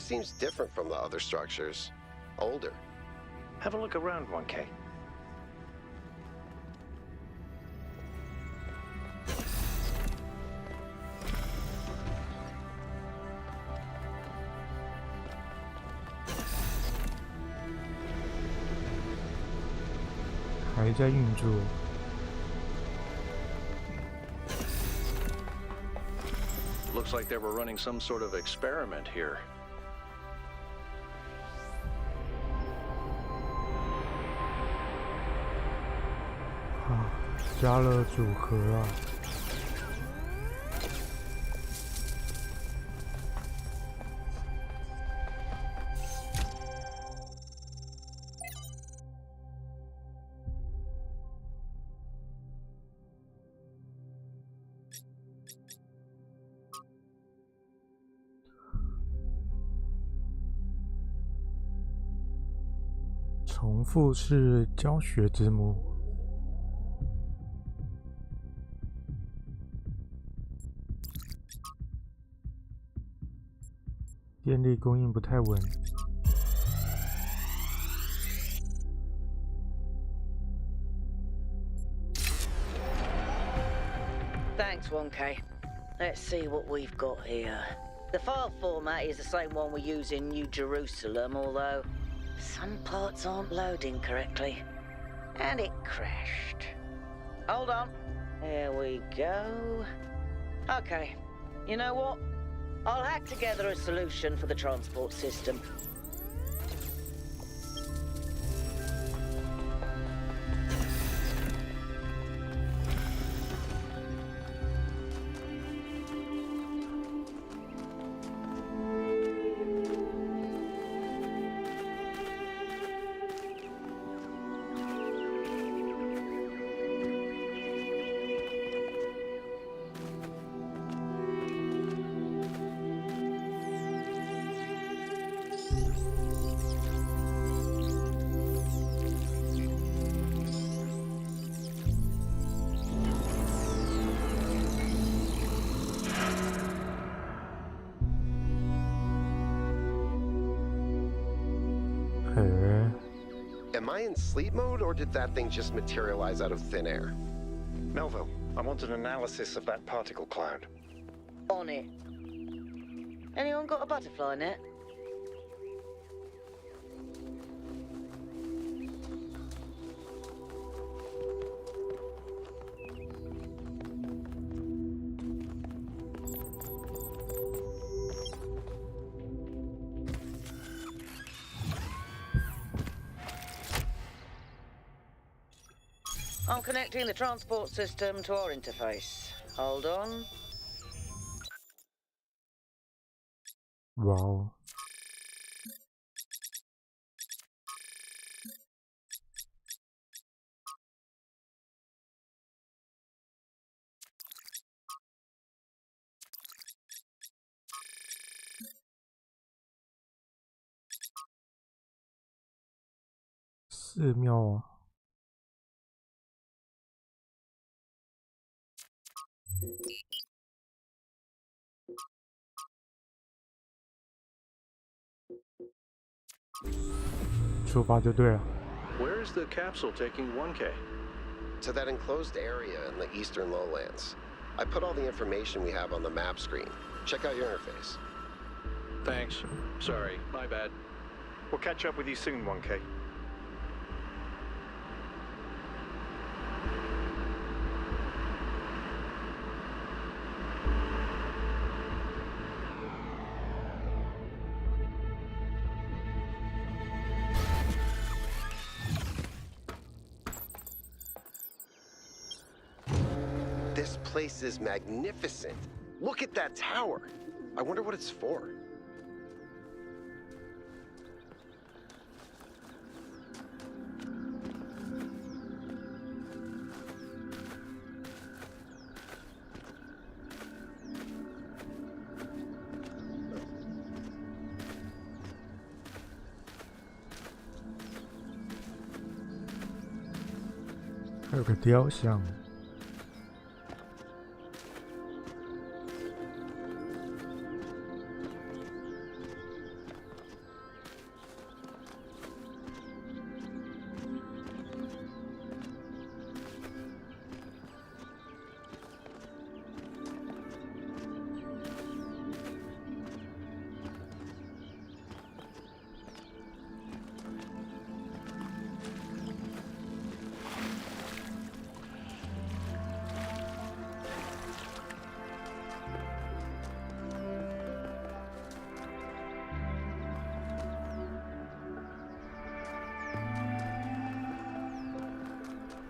seems different from the other structures. Older. Have a look around, 1K.还在运作。Looks like they were running some sort of experiment here. 加了组合啊。重复式教学字幕。电力供应不太稳。Thanks, 1K. Let's see what we've got here. The file format is the same one we use in New Jerusalem, although some parts aren't loading correctly. And it crashed. Hold on. There we go. Okay. You know what? I'll hack together a solution for the transport system. Am I in sleep mode, or did that thing just materialize out of thin air? Melville, I want an analysis of that particle cloud. On it. Anyone got a butterfly net? I'm connecting the transport system to our interface. Hold on. Wow.寺庙啊。出发就对了。 Where is the capsule taking 1K? To that enclosed area in the eastern lowlands. I put all the information we have on the map screen. Check out your interface. Thanks. Sorry, my bad. We'll catch up with you soon, 1K. This place is magnificent. Look at that tower. I wonder what it's for.还有个雕像。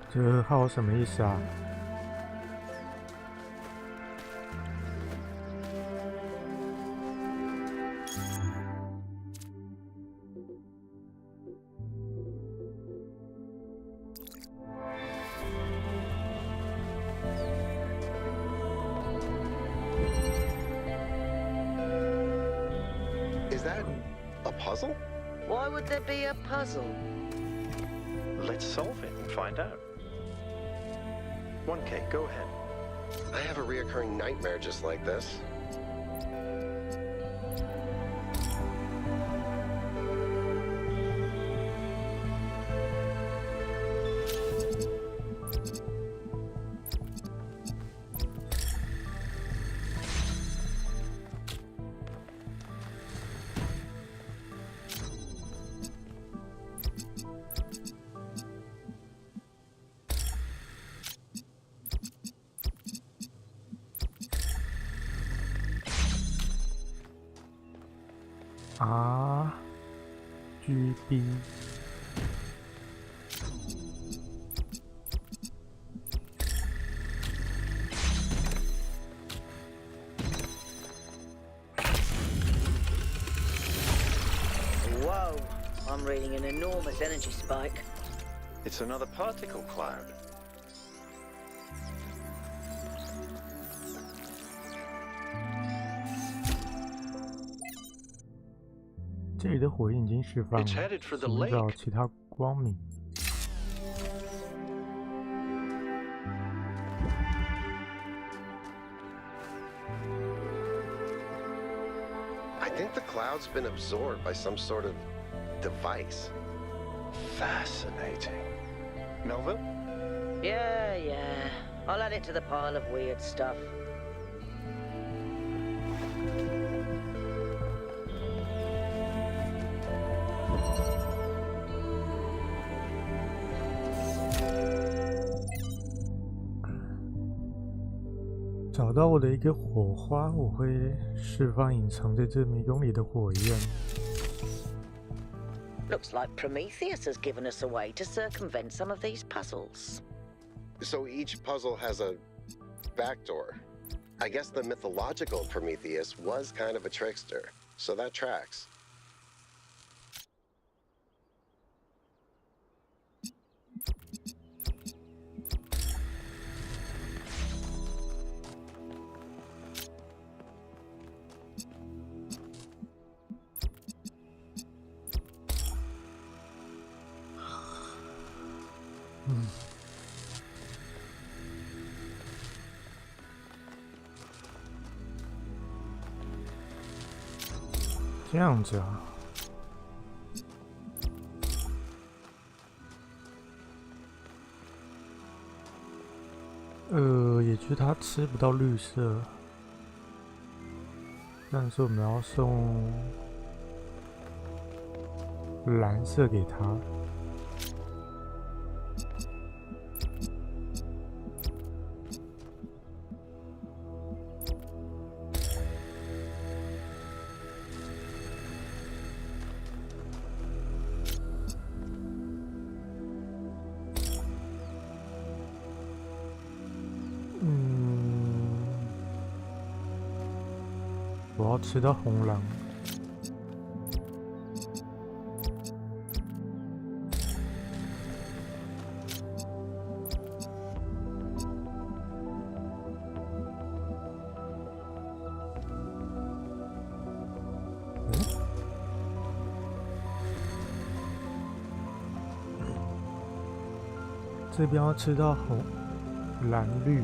这号什么意思啊？Is that a puzzle? Why would there be a puzzle? Let's solve it and find out. 1K, go ahead. I have a reoccurring nightmare just like this. RGB ，Whoa! I'm reading an enormous energy spike. It's another particle cloud.这里的火焰已经释放了，寻找其他光明。I think the cloud's been absorbed by some sort of device. Fascinating. Melville? Yeah. I'll add it to the pile of weird stuff. 找到我的一个火花，我会释放隐藏在这迷宫里的火焰。Looks like Prometheus has given us a way to circumvent some of these puzzles. So each puzzle has a backdoor. I guess the mythological Prometheus was kind of a trickster, so that tracks. Hmm. 这样子啊，也就是他吃不到绿色，但是我们要送蓝色给他。我要吃到红狼。这边要吃到红、蓝、绿，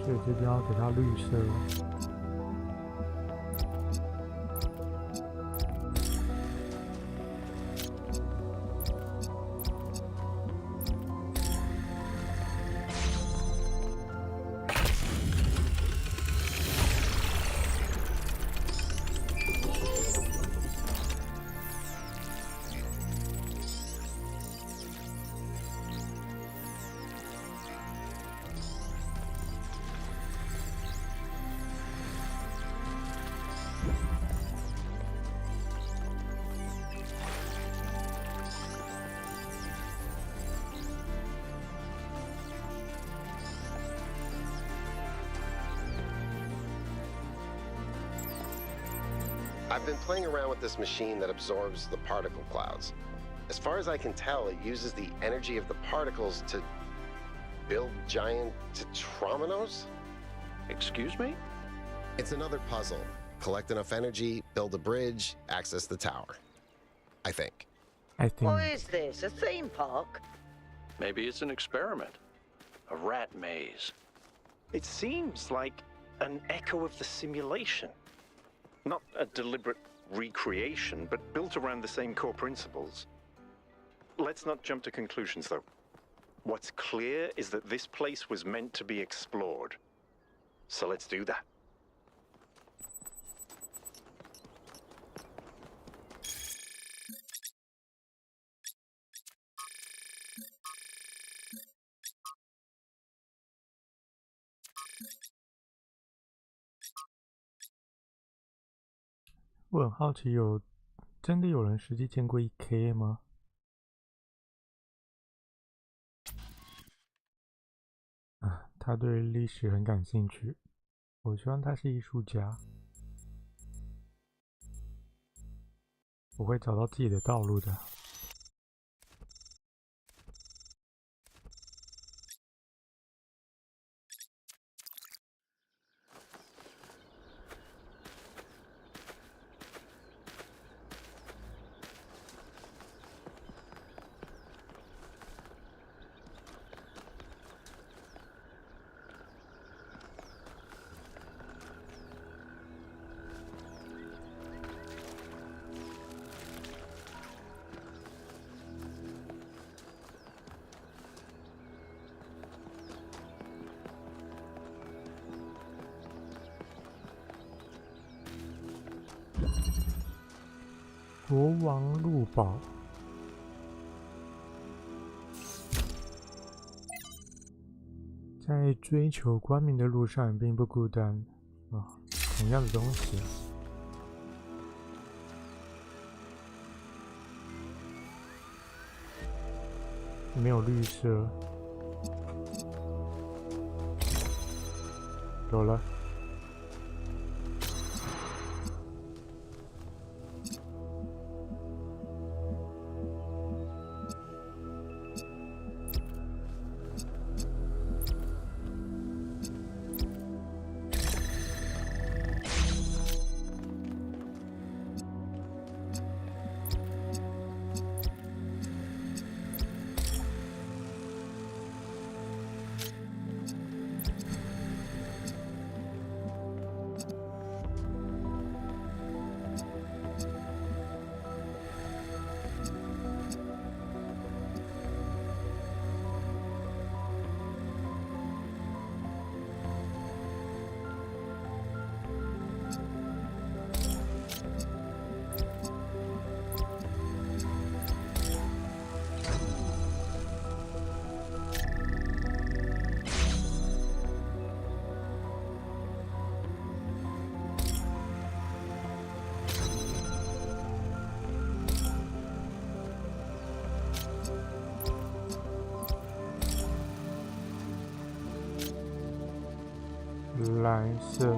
所以这边要给它绿色。I've been playing around with this machine that absorbs the particle clouds. As far as I can tell, it uses the energy of the particles to build giant tetrominos? Excuse me? It's another puzzle. Collect enough energy, build a bridge, access the tower. I think. What is this, a theme park? Maybe it's an experiment. A rat maze. It seems like an echo of the simulation. Not a deliberate recreation, but built around the same core principles. Let's not jump to conclusions, though. What's clear is that this place was meant to be explored. So let's do that.我很好奇，真的有人实际见过1K 吗？他对历史很感兴趣，我希望他是艺术家，我会找到自己的道路的。国王路堡，在追求光明的路上并不孤单同样的东西。没有绿色，有了。蓝色。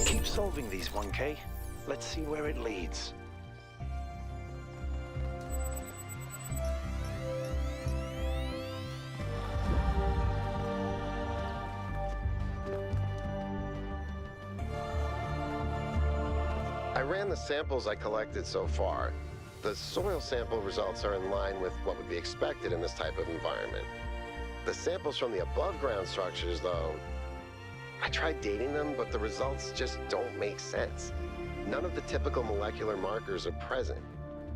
Keep solving these, 1K. Let's see where it leads. I ran the samples I collected so far. The soil sample results are in line with what would be expected in this type of environment. The samples from the above-ground structures, though, I tried dating them, but the results just don't make sense. None of the typical molecular markers are present.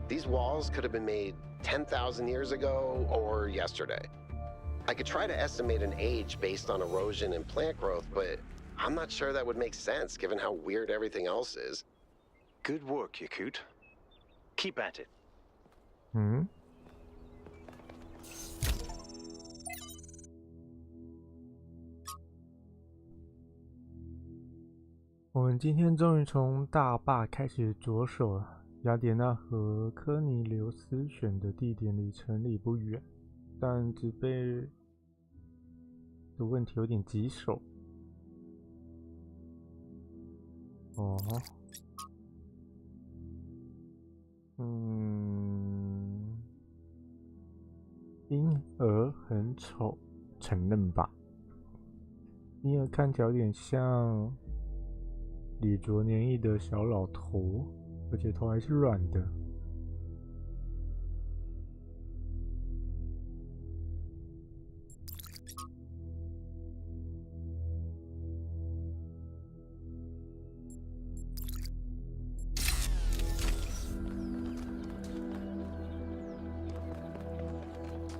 These walls could have been made 10,000 years ago or yesterday. I could try to estimate an age based on erosion and plant growth, but I'm not sure that would make sense given how weird everything else is. Good work, Yakut. Keep at it. 我们今天终于从大坝开始着手了，雅典娜和科尼留斯选的地点离城里不远，但植被的问题有点棘手。婴儿很丑，承认吧。婴儿看起来有点像李着年意的小老头，而且头还是软的。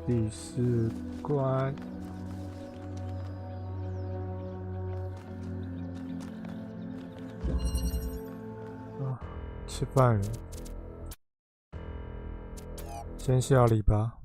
第4关，吃饭了，先下礼吧。